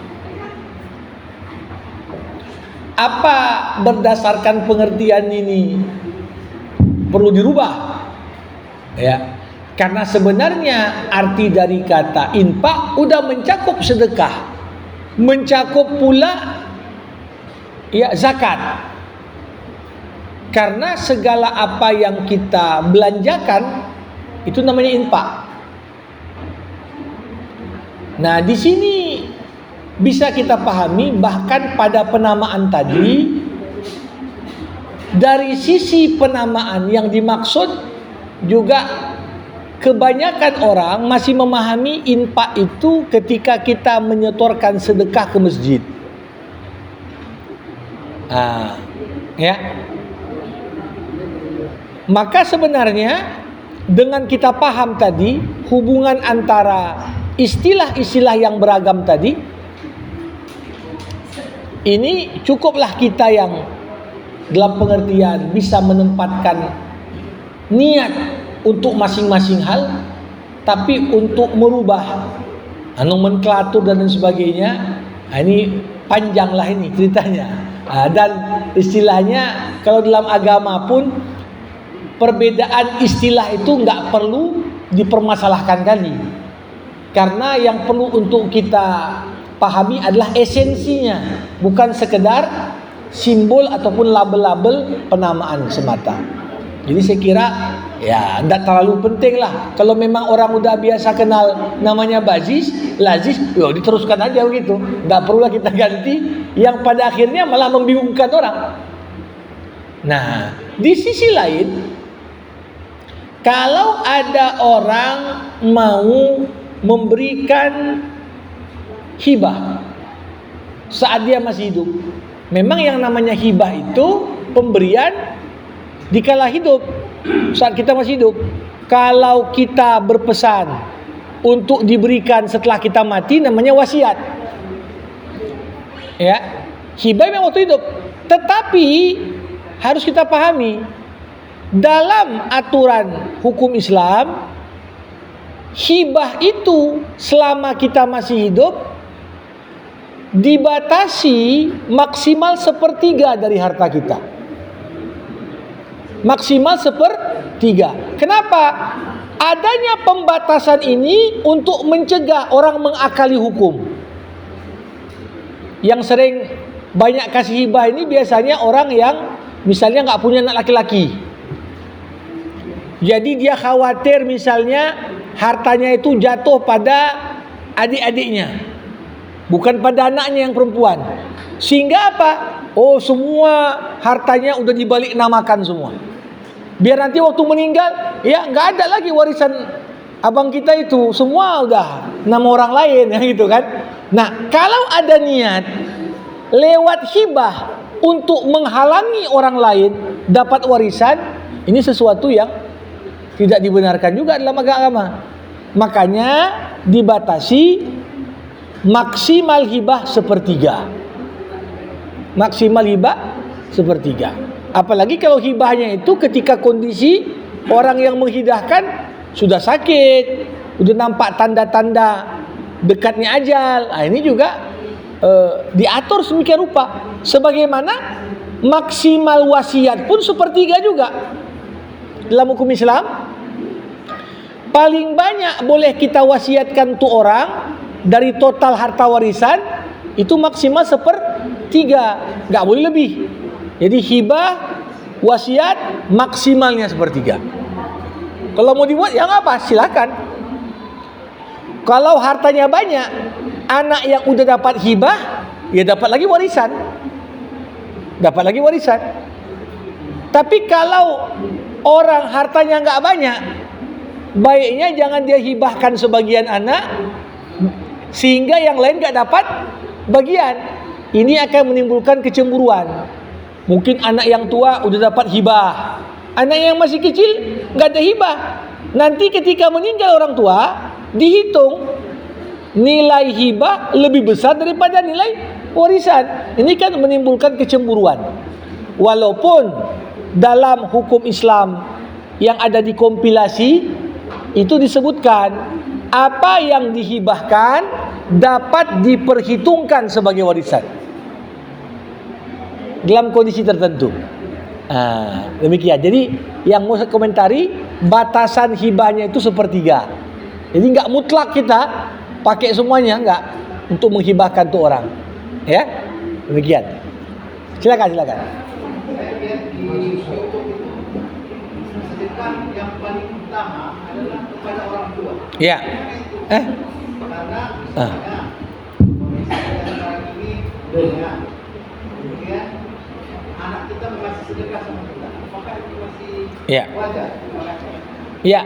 apa berdasarkan pengertian ini perlu dirubah? Ya, karena sebenarnya arti dari kata infak udah mencakup sedekah, mencakup pula ya zakat. Karena segala apa yang kita belanjakan itu namanya infak. Nah, di sini bisa kita pahami bahkan pada penamaan tadi, dari sisi penamaan yang dimaksud juga kebanyakan orang masih memahami infak itu ketika kita menyetorkan sedekah ke masjid. Ya. Maka sebenarnya dengan kita paham tadi hubungan antara istilah-istilah yang beragam tadi, ini cukuplah kita yang dalam pengertian bisa menempatkan niat untuk masing-masing hal, tapi untuk merubah nomenklatur dan sebagainya, ini panjanglah ini ceritanya. Dan istilahnya kalau dalam agama pun perbedaan istilah itu nggak perlu dipermasalahkan kali, karena yang perlu untuk kita pahami adalah esensinya, bukan sekedar simbol ataupun label-label penamaan semata. Jadi saya kira ya tidak terlalu penting lah. Kalau memang orang udah biasa kenal namanya bazis, lazis, ya diteruskan aja begitu. Tidak perlulah kita ganti yang pada akhirnya malah membingungkan orang. Nah, di sisi lain, kalau ada orang mau memberikan hibah saat dia masih hidup, memang yang namanya hibah itu pemberian dikala hidup, saat kita masih hidup. Kalau kita berpesan untuk diberikan setelah kita mati, namanya wasiat. Ya, hibah memang waktu hidup. Tetapi harus kita pahami, dalam aturan hukum Islam, hibah itu selama kita masih hidup dibatasi maksimal 1/3 dari harta kita. Maksimal 1/3. Kenapa? Adanya pembatasan ini untuk mencegah orang mengakali hukum. Yang sering banyak kasih hibah ini biasanya orang yang misalnya nggak punya anak laki-laki. Jadi dia khawatir misalnya hartanya itu jatuh pada adik-adiknya, bukan pada anaknya yang perempuan. Sehingga apa? Oh, semua hartanya udah dibalik namakan semua. Biar nanti waktu meninggal, ya nggak ada lagi warisan abang kita itu, semua udah nama orang lain, ya gitu kan. Nah, kalau ada niat lewat hibah untuk menghalangi orang lain dapat warisan, ini sesuatu yang tidak dibenarkan juga dalam agama. Makanya dibatasi maksimal hibah 1/3. Maksimal hibah 1/3. Apalagi kalau hibahnya itu ketika kondisi orang yang menghidahkan sudah sakit, sudah nampak tanda-tanda dekatnya ajal. Nah, ini juga diatur sedemikian rupa. Sebagaimana maksimal wasiat pun 1/3 juga. Dalam hukum Islam, paling banyak boleh kita wasiatkan untuk orang dari total harta warisan itu maksimal 1/3, nggak boleh lebih. Jadi hibah wasiat maksimalnya 1/3. Kalau mau dibuat ya nggak apa, silakan. Kalau hartanya banyak, anak yang udah dapat hibah ya dapat lagi warisan, Tapi kalau orang hartanya nggak banyak, baiknya jangan dia hibahkan sebagian anak sehingga yang lain nggak dapat bagian. Ini akan menimbulkan kecemburuan. Mungkin anak yang tua udah dapat hibah, anak yang masih kecil nggak ada hibah. Nanti ketika meninggal orang tua, dihitung nilai hibah lebih besar daripada nilai warisan. Ini kan menimbulkan kecemburuan. Walaupun dalam hukum Islam yang ada di kompilasi itu disebutkan apa yang dihibahkan dapat diperhitungkan sebagai warisan dalam kondisi tertentu. Demikian. Jadi yang mau saya komentari, batasan hibahnya itu sepertiga. Jadi nggak mutlak kita pakai semuanya, nggak, untuk menghibahkan tuh orang. Ya, demikian. Silakan. Saya lihat di YouTube itu sedekah yang paling utama adalah kepada orang tua. Ya. Karena misalnya kondisi sekarang ini dengan kemudian anak kita mengasih sedekah sama kita, apakah itu masih wajar? Ya.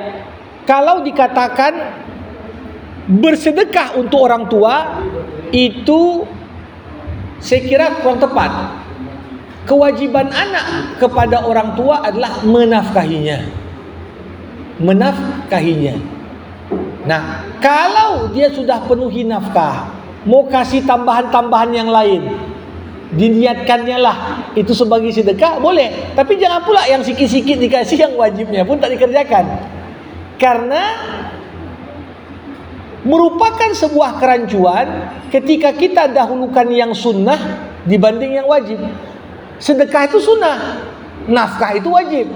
Kalau dikatakan bersedekah untuk orang tua itu saya kira kurang tepat. Kewajiban anak kepada orang tua adalah menafkahinya. Nah, kalau dia sudah penuhi nafkah, mau kasih tambahan-tambahan yang lain, diniatkannya lah itu sebagai sedekah, boleh. Tapi jangan pula yang sikit-sikit dikasih, yang wajibnya pun tak dikerjakan. Karena merupakan sebuah kerancuan ketika kita dahulukan yang sunnah dibanding yang wajib. Sedekah itu sunnah, nafkah itu wajib.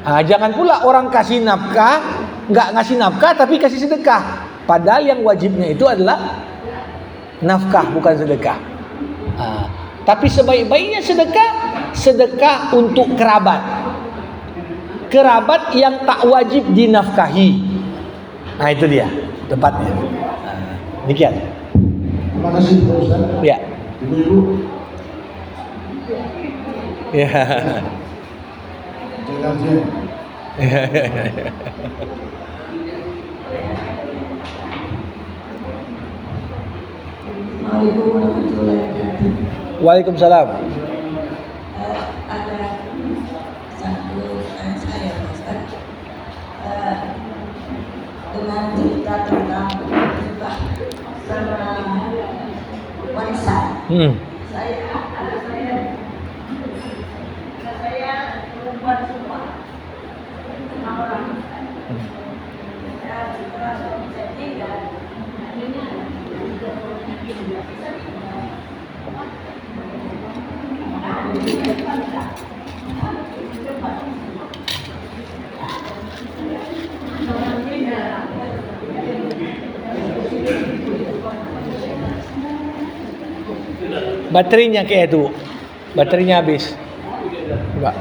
Jangan pula orang kasih nafkah, nggak ngasih nafkah tapi kasih sedekah. Padahal yang wajibnya itu adalah nafkah, bukan sedekah. Tapi sebaik-baiknya sedekah untuk kerabat yang tak wajib dinafkahi. Itu dia tempatnya. Demikian. Terima kasih Pak Ustaz. Ya. Ibu-ibu. Ya. Jaga-jaga. Assalamualaikum warahmatullahi wabarakatuh. Waalaikumsalam. Ada satu saya Ustaz, dengan cerita tentang hibah sama warisan. Saya perempuan semua sama orang. Setelah suami saya tinggal, akhirnya baterainya kayak itu, baterainya habis. Enggak.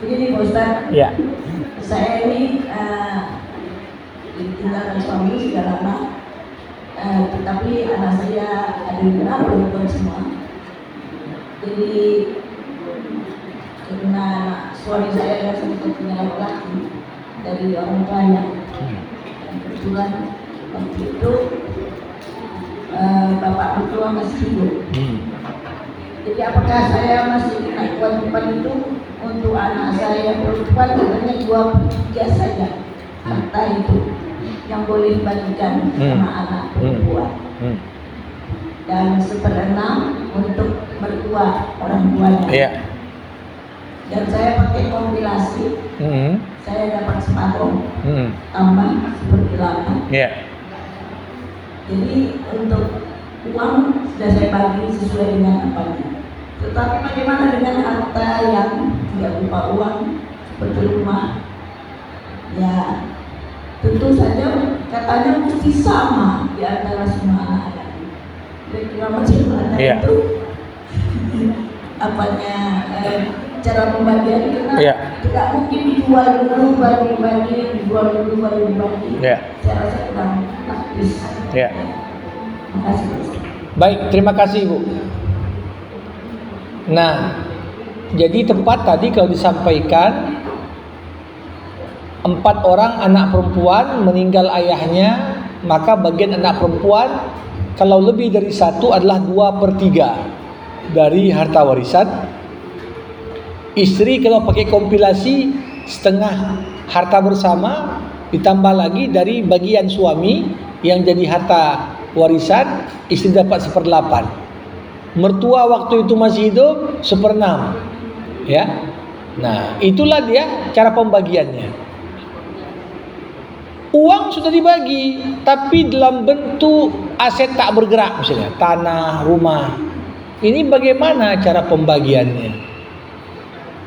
Begini Pak Ustaz, Ya. saya ini ditinggalkan suami sudah lama, tetapi anak saya ada yang perempuan semua. Jadi karena suami saya adalah satu-satunya laki-laki dari orang tuanya, dan kebetulan waktu itu bapak mertua masih hidup. Jadi apakah saya masih naik kewajiban itu untuk anak saya perempuan? Katanya 2/3 saja harta itu yang boleh dibagikan sama anak perempuan, dan 1/6 untuk mertua orang tuanya. Iya. Dan saya pakai kompilasi, saya dapat separuh tambah 1/8. Iya. Jadi untuk uang sudah saya bagi sesuai dengan apanya. Tetapi bagaimana dengan harta yang tidak berupa uang seperti rumah? Ya, tentu saja katanya mesti sama di antara semua anak-anak. Kira-kira macam mana itu? cara pembagian karena tidak mungkin dijual dulu baru dibagi, dijual dulu baru dibagi. Saya rasa kurang praktis. Terima kasih. Baik, terima kasih Ibu. Nah, jadi tepat tadi kalau disampaikan 4 orang anak perempuan meninggal ayahnya, maka bagian anak perempuan kalau lebih dari 1 adalah 2/3 dari harta warisan. Istri kalau pakai kompilasi setengah harta bersama, ditambah lagi dari bagian suami yang jadi harta warisan, istri dapat 1/8. Mertua waktu itu masih hidup 1/6. Ya. Nah, itulah dia cara pembagiannya. Uang sudah dibagi, tapi dalam bentuk aset tak bergerak, misalnya tanah, rumah. Ini bagaimana cara pembagiannya?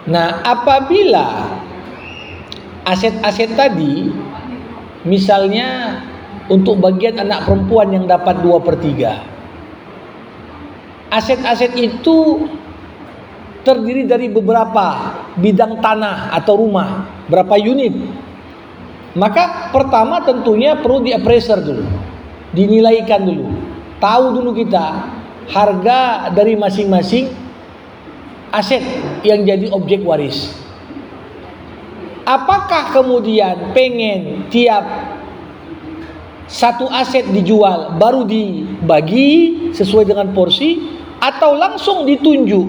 Nah, apabila aset-aset tadi, misalnya untuk bagian anak perempuan yang dapat 2/3, aset-aset itu terdiri dari beberapa bidang tanah atau rumah, berapa unit. Maka pertama tentunya perlu diappraiser dulu, dinilaikan dulu, tahu dulu kita harga dari masing-masing aset yang jadi objek waris. Apakah kemudian pengen tiap satu aset dijual baru dibagi sesuai dengan porsi, atau langsung ditunjuk,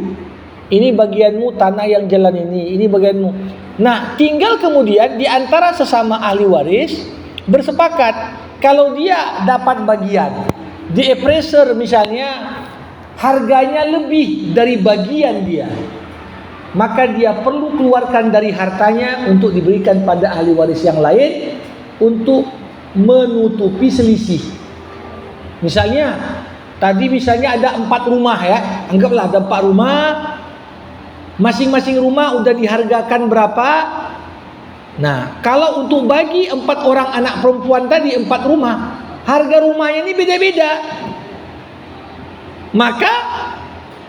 ini bagianmu tanah yang jalan ini bagianmu. Nah, tinggal kemudian di antara sesama ahli waris bersepakat kalau dia dapat bagian di appraiser misalnya harganya lebih dari bagian dia, maka dia perlu keluarkan dari hartanya untuk diberikan pada ahli waris yang lain untuk menutupi selisih. Misalnya tadi ada 4 rumah ya, anggaplah ada 4 rumah, masing-masing rumah udah dihargakan berapa. Nah, kalau untuk bagi 4 orang anak perempuan tadi 4 rumah, harga rumahnya ini beda-beda. Maka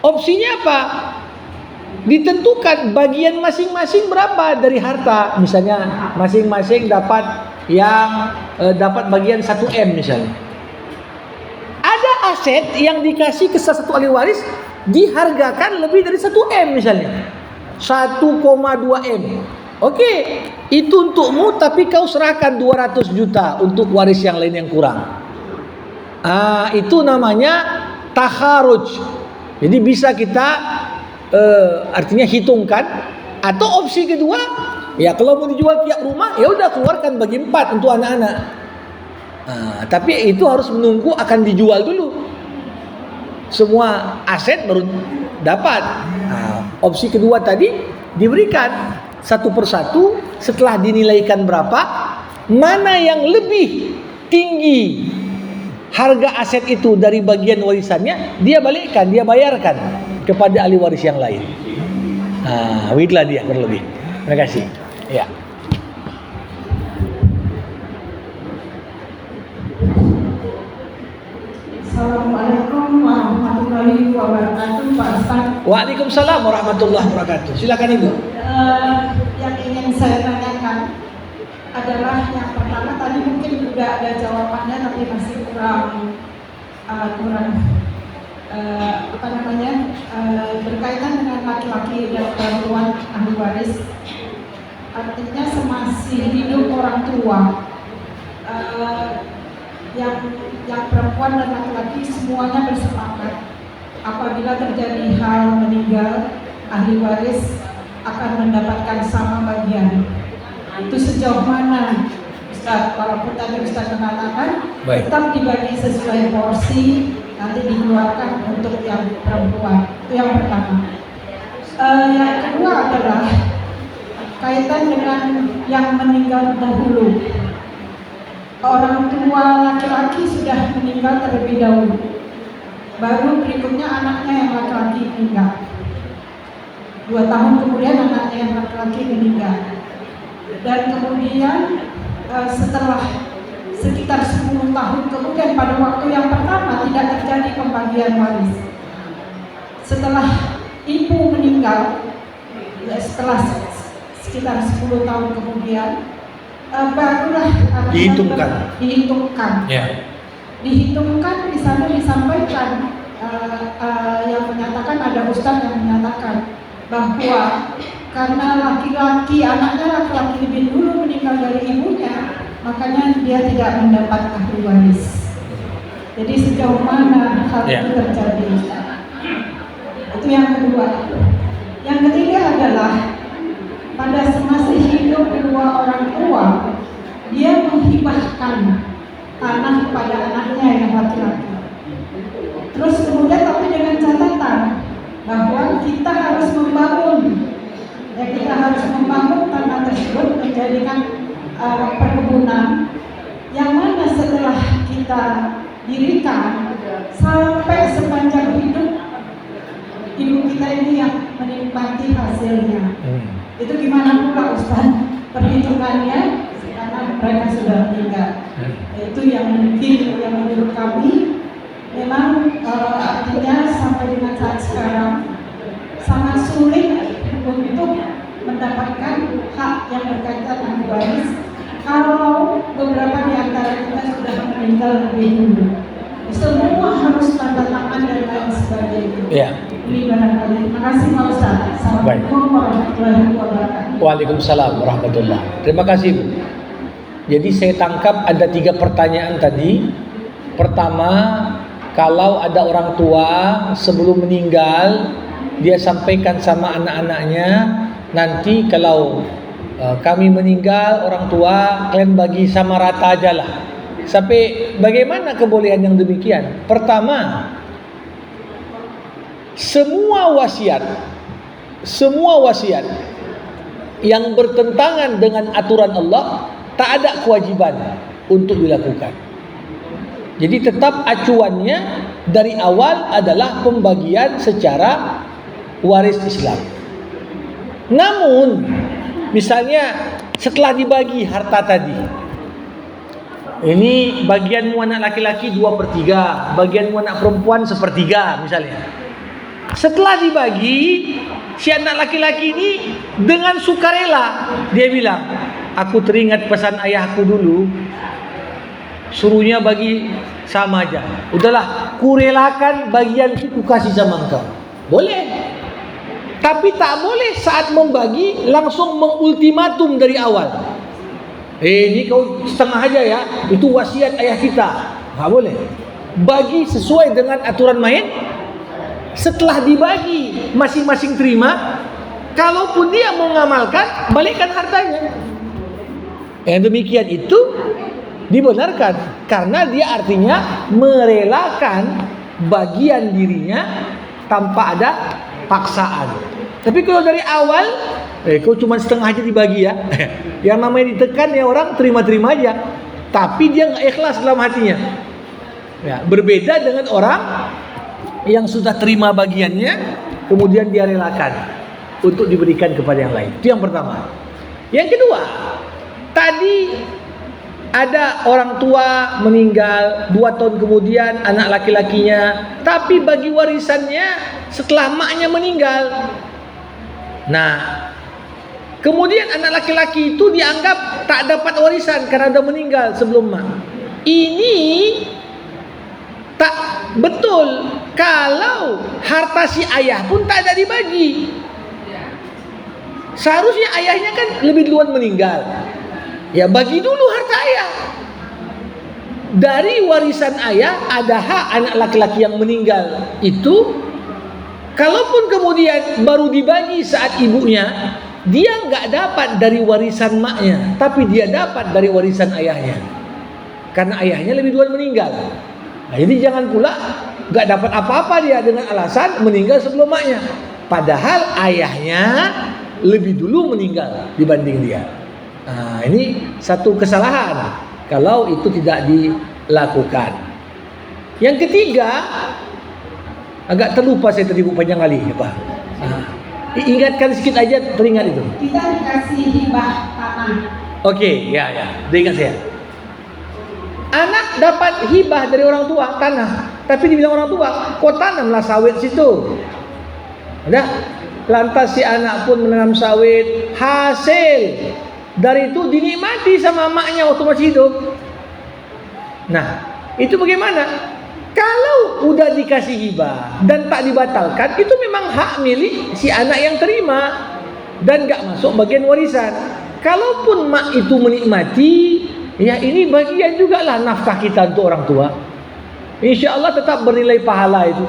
opsinya apa? Ditentukan bagian masing-masing berapa dari harta. Misalnya masing-masing dapat dapat bagian 1M misalnya. Ada aset yang dikasih ke salah satu ahli waris dihargakan lebih dari 1M misalnya 1,2M. Oke, itu untukmu, tapi kau serahkan 200 juta untuk waris yang lain yang kurang. Itu namanya takharuj. Jadi bisa kita artinya hitungkan. Atau opsi kedua, ya kalau mau dijual tiap rumah, ya udah keluarkan bagi 4 untuk anak-anak. Tapi itu harus menunggu akan dijual dulu semua aset baru dapat. Opsi kedua tadi diberikan satu persatu setelah dinilaikan berapa, mana yang lebih tinggi harga aset itu dari bagian warisannya, dia balikkan, dia bayarkan kepada ahli waris yang lain. Itulah dia kurang lebih. Terima kasih. Ya. Assalamualaikum warahmatullahi wabarakatuh, Pak Ustaz. Waalaikumsalam warahmatullahi wabarakatuh. Silakan Ibu. Yang ingin saya tanyakan adalah yang pertama tadi mungkin juga ada jawabannya, tapi masih kurang berkaitan dengan laki-laki dan perempuan ahli waris. Artinya semasih hidup orang tua, yang perempuan dan laki-laki semuanya bersepakat apabila terjadi hal meninggal, ahli waris akan mendapatkan sama bagian. Itu sejauh mana Ustaz? Walaupun tadi Ustaz mengatakan tetap dibagi sesuai porsi, nanti dikeluarkan untuk yang perempuan. Itu yang pertama. Yang kedua adalah kaitan dengan yang meninggal dahulu. Orang tua laki-laki sudah meninggal terlebih dahulu, baru berikutnya anaknya yang laki-laki meninggal. 2 tahun kemudian anaknya yang laki-laki meninggal, dan kemudian setelah sekitar 10 tahun kemudian pada waktu yang pertama tidak terjadi pembagian waris. Setelah ibu meninggal, ya setelah sekitar 10 tahun kemudian, barulah dihitungkan. Ya. Dihitungkan di sana disampaikan yang menyatakan, ada ustaz yang menyatakan bahwa karena laki-laki, anaknya laki-laki lebih dulu meninggal dari ibunya, makanya dia tidak mendapat ahli waris. Jadi sejauh mana hal itu terjadi? Itu yang kedua. Yang ketiga adalah pada semasa hidup kedua orang tua, dia menghibahkan tanah kepada anaknya yang laki-laki. Terus kemudian tapi dengan catatan bahwa kita harus membangun, kita harus membangun tanah tersebut menjadikan perkebunan yang mana setelah kita dirikan sampai sepanjang hidup ibu kita ini yang menikmati hasilnya. Itu gimana pula Ustaz perhitungannya karena mereka sudah meninggal. Itu yang mungkin yang menurut kami memang artinya sampai dengan saat sekarang sangat sulit untuk mendapatkan hak yang berkaitan dengan waris kalau beberapa di antara kita sudah meninggal lebih dulu. Semua harus tanda tangan dan lain sebagainya. Ya. Ini barangkali. Terima kasih Pak Ustaz. Assalamualaikum warahmatullahi wabarakatuh. Waalaikumsalam warahmatullahi. Terima kasih Bu. Jadi saya tangkap ada 3 pertanyaan tadi. Pertama, kalau ada orang tua sebelum meninggal, dia sampaikan sama anak-anaknya, nanti kalau kami meninggal, orang tua kalian bagi sama rata aja lah. Sampai bagaimana kebolehan yang demikian? Pertama, semua wasiat yang bertentangan dengan aturan Allah tak ada kewajiban untuk dilakukan. Jadi tetap acuannya dari awal adalah pembagian secara waris Islam. Namun misalnya setelah dibagi harta tadi, ini bagianmu anak laki-laki 2/3, bagianmu anak perempuan 1/3 misalnya. Setelah dibagi, si anak laki-laki ini dengan sukarela dia bilang, aku teringat pesan ayahku dulu, suruhnya bagi sama aja. Udahlah, kurelakan bagian itu kasih sama engkau. Boleh. Tapi tak boleh saat membagi langsung mengultimatum dari awal. Ini kau setengah aja ya, itu wasiat ayah kita. Nggak boleh. Bagi sesuai dengan aturan main. Setelah dibagi masing-masing terima, kalaupun dia mau ngamalkan, balikkan hartanya. Yang demikian itu dibenarkan karena dia artinya merelakan bagian dirinya tanpa ada paksaan. Tapi kalau dari awal, kau cuma setengah aja dibagi ya. Yang namanya ditekan ya orang terima-terima aja, tapi dia nggak ikhlas dalam hatinya. Ya, berbeda dengan orang yang sudah terima bagiannya, kemudian dia relakan untuk diberikan kepada yang lain. Itu yang pertama. Yang kedua, tadi ada orang tua meninggal 2 tahun kemudian anak laki-lakinya, tapi bagi warisannya setelah maknya meninggal. Nah, kemudian anak laki-laki itu dianggap tak dapat warisan karena sudah meninggal sebelum mak. Ini tak betul. Kalau harta si ayah pun tak ada dibagi. Seharusnya ayahnya kan lebih duluan meninggal. Ya bagi dulu harta ayah. Dari warisan ayah ada hak anak laki-laki yang meninggal itu. Kalaupun kemudian baru dibagi saat ibunya, dia nggak dapat dari warisan maknya, tapi dia dapat dari warisan ayahnya. Karena ayahnya lebih duluan meninggal. Nah, jadi jangan pula nggak dapat apa-apa dia dengan alasan meninggal sebelum maknya. Padahal ayahnya lebih dulu meninggal dibanding dia. Nah, ini satu kesalahan kalau itu tidak dilakukan. Yang ketiga, agak terlupa saya tadi Bu panjang kali ya Pak. Ingatkan sedikit aja, teringat itu. Kita dikasih hibah tanah. Oke, ya, diingat saya. Anak dapat hibah dari orang tua tanah, tapi dibilang orang tua, kau tanamlah sawit situ. Udah, lantas si anak pun menanam sawit, hasil dari itu dinikmati sama maknya waktu masih hidup. Nah, itu bagaimana? Kalau udah dikasih hibah dan tak dibatalkan, itu memang hak milik si anak yang terima dan gak masuk bagian warisan. Kalaupun mak itu menikmati, ya ini bagian juga lah nafkah kita untuk orang tua. Insya Allah tetap bernilai pahala itu.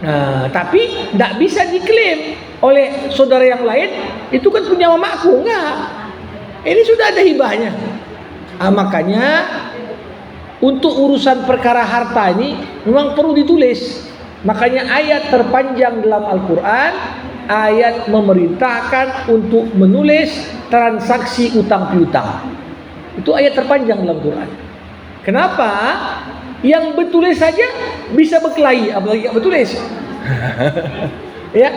Nah, tapi tidak bisa diklaim oleh saudara yang lain, itu kan punya mamaku. Enggak, ini sudah ada hibahnya. Makanya untuk urusan perkara harta ini memang perlu ditulis. Makanya ayat terpanjang dalam Al-Quran, ayat memerintahkan untuk menulis transaksi utang piutang. Itu ayat terpanjang dalam Quran. Kenapa? Yang bertulis saja bisa berkelahi, apalagi yang bertulis. Ya,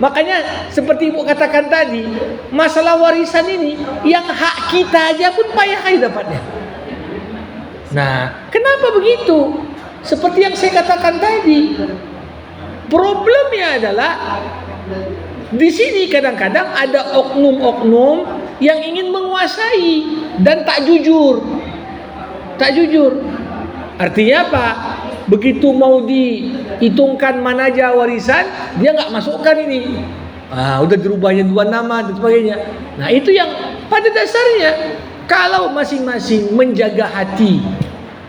makanya seperti ibu katakan tadi, masalah warisan ini, yang hak kita aja pun payah kali dapatnya. Nah, kenapa begitu? Seperti yang saya katakan tadi, problemnya adalah di sini kadang-kadang ada oknum-oknum yang ingin menguasai dan tak jujur. Tak jujur. Artinya apa? Begitu mau dihitungkan mana aja warisan, dia nggak masukkan ini. Udah dirubahnya 2 nama dan sebagainya. Nah, itu yang pada dasarnya kalau masing-masing menjaga hati,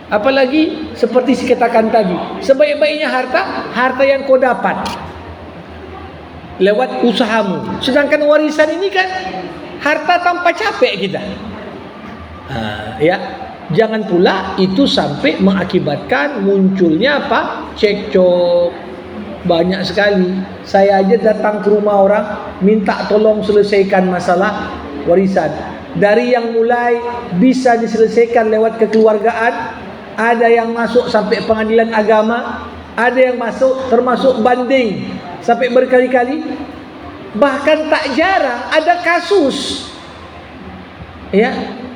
apalagi seperti saya katakan tadi, sebaik-baiknya harta yang kau dapat lewat usahamu. Sedangkan warisan ini kan harta tanpa capek kita. Ya, jangan pula itu sampai mengakibatkan munculnya apa? Cekcok. Banyak sekali. Saya aja datang ke rumah orang minta tolong selesaikan masalah warisan. Dari yang mulai bisa diselesaikan lewat kekeluargaan, ada yang masuk sampai pengadilan agama, ada yang masuk termasuk banding sampai berkali-kali. Bahkan tak jarang ada kasus, ya,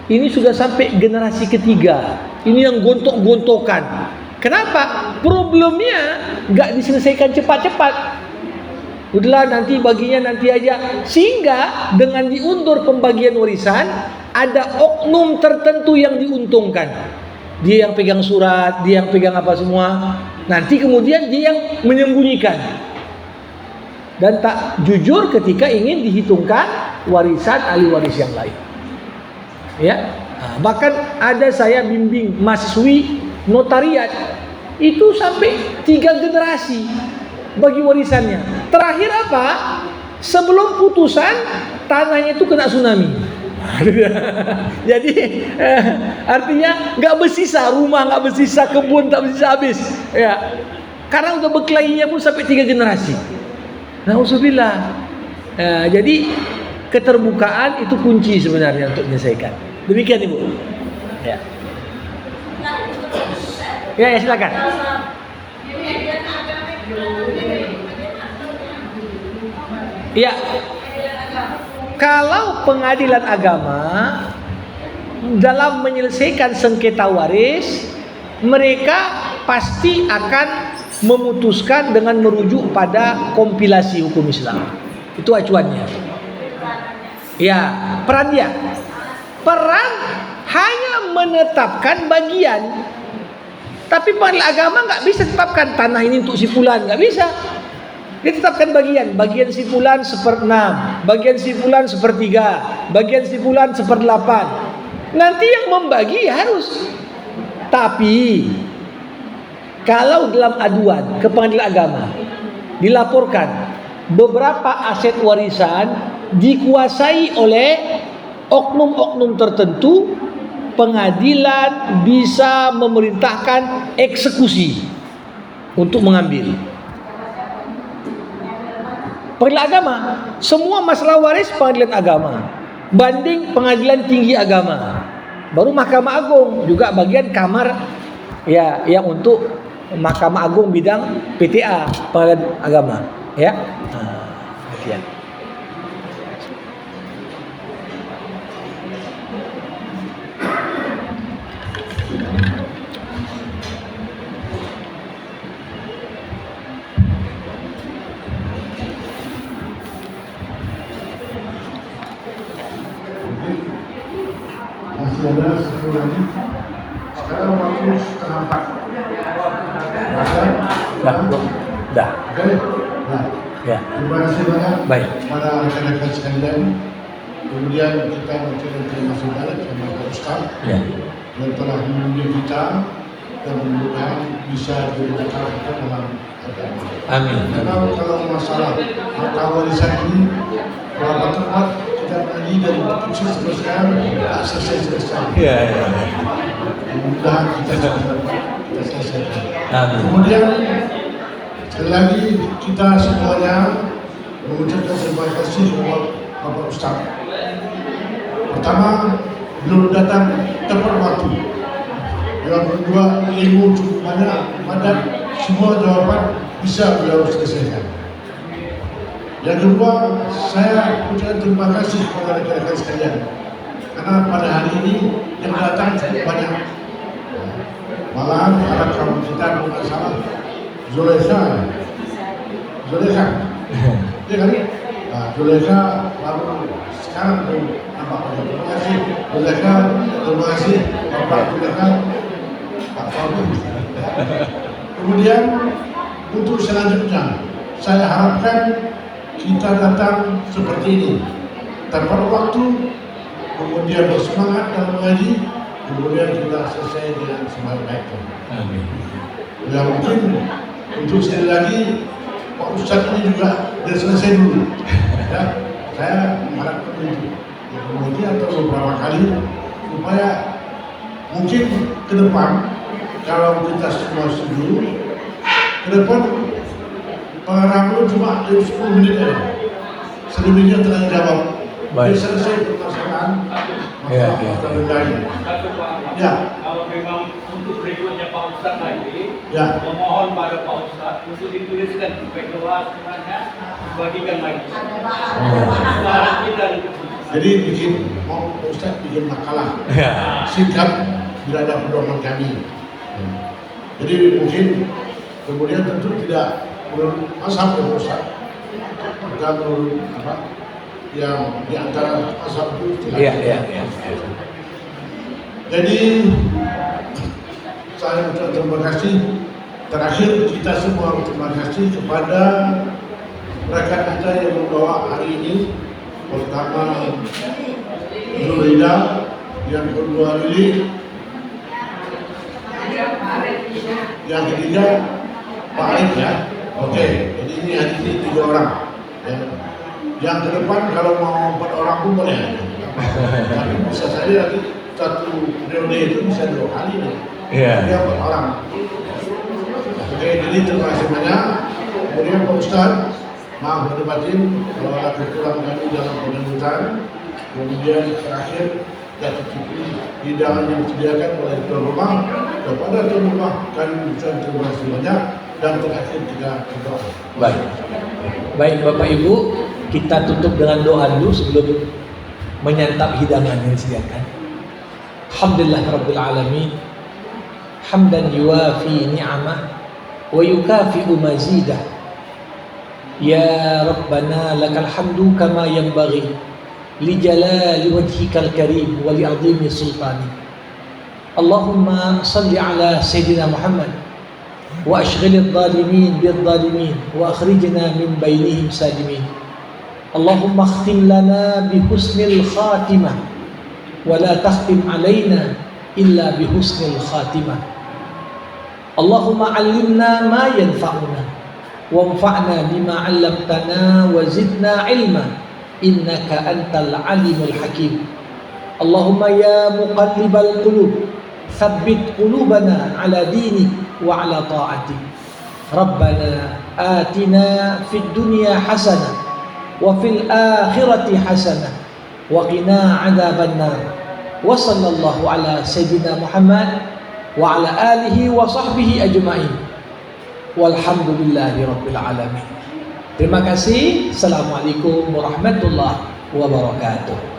ini sudah sampai generasi ketiga. Ini yang gontok-gontokan. Kenapa? Problemnya gak diselesaikan cepat-cepat. Udahlah, nanti baginya nanti aja. Sehingga dengan diundur pembagian warisan, ada oknum tertentu yang diuntungkan. Dia yang pegang surat, dia yang pegang apa semua. Nanti kemudian dia yang menyembunyikan dan tak jujur ketika ingin dihitungkan warisan ahli waris yang lain. Ya, bahkan ada saya bimbing mahasiswi notariat itu sampai 3 generasi bagi warisannya. Terakhir apa? Sebelum putusan tanahnya itu kena tsunami. Jadi artinya nggak bersisa rumah, nggak bersisa kebun, tak bersisa habis. Ya, karena udah berkelahinya pun sampai 3 generasi. Nauzubillah. Jadi keterbukaan itu kunci sebenarnya untuk menyelesaikan. Demikian Ibu. Ya. Ya, silakan. Ya. Kalau pengadilan agama dalam menyelesaikan sengketa waris, mereka pasti akan memutuskan dengan merujuk pada kompilasi hukum Islam. Itu acuannya. Ya, peran dia. Peran hanya menetapkan bagian. Tapi pengadilan agama nggak bisa tetapkan tanah ini untuk si fulan, nggak bisa. Dia tetapkan bagian si fulan 1/6, bagian si fulan 1/3, bagian si fulan 1/8. Nanti yang membagi harus. Tapi kalau dalam aduan ke pengadilan agama dilaporkan beberapa aset warisan dikuasai oleh oknum-oknum tertentu, pengadilan bisa memerintahkan eksekusi untuk mengambil. Pengadilan agama, semua masalah waris pengadilan agama, banding pengadilan tinggi agama, baru Mahkamah Agung juga bagian kamar, ya, yang untuk Mahkamah Agung bidang PTA pengadilan agama, ya. Demikian. masih ada satu lagi. Sekarang waktu 3:30. Dah. Oke. Nah, Ya. terima kasih banyak Baik. pada rekan-rekan sekalian. Kemudian kita berterima kasih banyak kepada Pak Ustaz Ya. yang telah membimbing kita dan mudah-mudahan bisa diberkati kita dalam agama. Amin. Kalau masalah harta warisan ini berapa tempat kita lagi dari kecil sampai sekarang tak selesai. Ya, ya. Mudah-mudahan kita selesaikan. Amin. Kemudian sekali lagi kita semuanya mengucapkan terima kasih kepada Bapak Ustaz. Pertama, belum datang tepat waktu. Yang kedua, ilmu cukup banyak, padat, semua jawaban bisa beliau selesaikan. Yang kedua, saya ucapkan terima kasih kepada rekan-rekan sekalian, karena pada hari ini yang datang cukup banyak. Malahan ada kawan kita bukan salah, Zulekha, ya kan? Nah, Zulekha baru sekarang tuh nampak. Terima kasih Zulekha, terima kasih Bapak Zulekha, Pak Fahmi. Kemudian untuk selanjutnya, saya harapkan kita datang seperti ini, tepat waktu, kemudian bersemangat dalam mengaji, kemudian kita selesai dengan sebaik-baiknya. Amin. Ya mungkin untuk sekali lagi Pak Ustadz ini juga dia selesai dulu. Ya, saya mengharapkan itu. Ya, kemudian atau beberapa kali supaya mungkin ke depan kalau kita semua setuju, ke depan pengarang lu cuma 10 menit aja. Selebihnya telah jawab. Baik. Dia selesai permasalahan Ya, masalah lain. Ya. Kalau memang untuk berikutnya Pak Ustadz lagi, Ya. memohon pada Pak Ustadz untuk dituliskan supaya doa sebenarnya dibagikan lagi. Suara kita Jadi bikin mau Ustaz bikin makalah Ya. singkat bila ada pedoman kami. Jadi mungkin kemudian tentu tidak menurut mazhab ya Ustaz, bukan menurut apa yang di antara mazhab itu tidak. Iya. Jadi saya ucapkan terima kasih. Terakhir kita semua terima kasih kepada rekan kita yang membawa hari ini. Pertama Nurida, yang kedua Lili, yang ketiga Pak Aik ya. Oke, jadi ini hari ini 3 orang. Ya. Yang ke depan kalau mau 4 orang pun boleh. Tapi bisa saja nanti satu periode itu bisa 2 kali nih. Iya. Dia 4 orang. Oke, jadi terima kasih banyak. Kemudian Pak Ustaz, maaf lahir batin kalau ada kekurangan kami dalam penyebutan. Kemudian terakhir kita cukupi hidangan yang disediakan oleh tuan rumah. Kepada tuan rumah kami ucapkan terima kasih banyak. Dan terakhir kita berdoa. Baik Bapak Ibu, kita tutup dengan doa dulu sebelum menyantap hidangan yang disediakan. Alhamdulillah Rabbil Alamin, hamdan yuwafi ni'amah wa yukafi'u mazidah. Ya Rabbana lakal hamdu kama yanbaghi li jalali wajhikal karim wa li 'azimi sultani. Allahumma salli ala Sayyidina Muhammad wa ashghilil zalimin bil zalimin wa akhrijna min bainihim salimin. Allahumma khtim lana bi husnil khatimah wa la takhtim alaina illa bi husnil khatimah. Allahumma 'allimna ma yanfa'una wanfa'na bima 'allamtana wa zidna 'ilma innaka antal alimul hakim. Allahumma ya muqallibal qulub thabbit qulubana 'ala dinik wa 'ala ta'atik. Rabbana atina fid dunya hasanah wa fil akhirati hasanah wa qina 'adzaban nar. Wa sallallahu ala sayyidina Muhammad wa ala alihi wa sahbihi ajma'in. Walhamdulillahi rabbil alamin. Terima kasih. Assalamualaikum warahmatullahi wabarakatuh.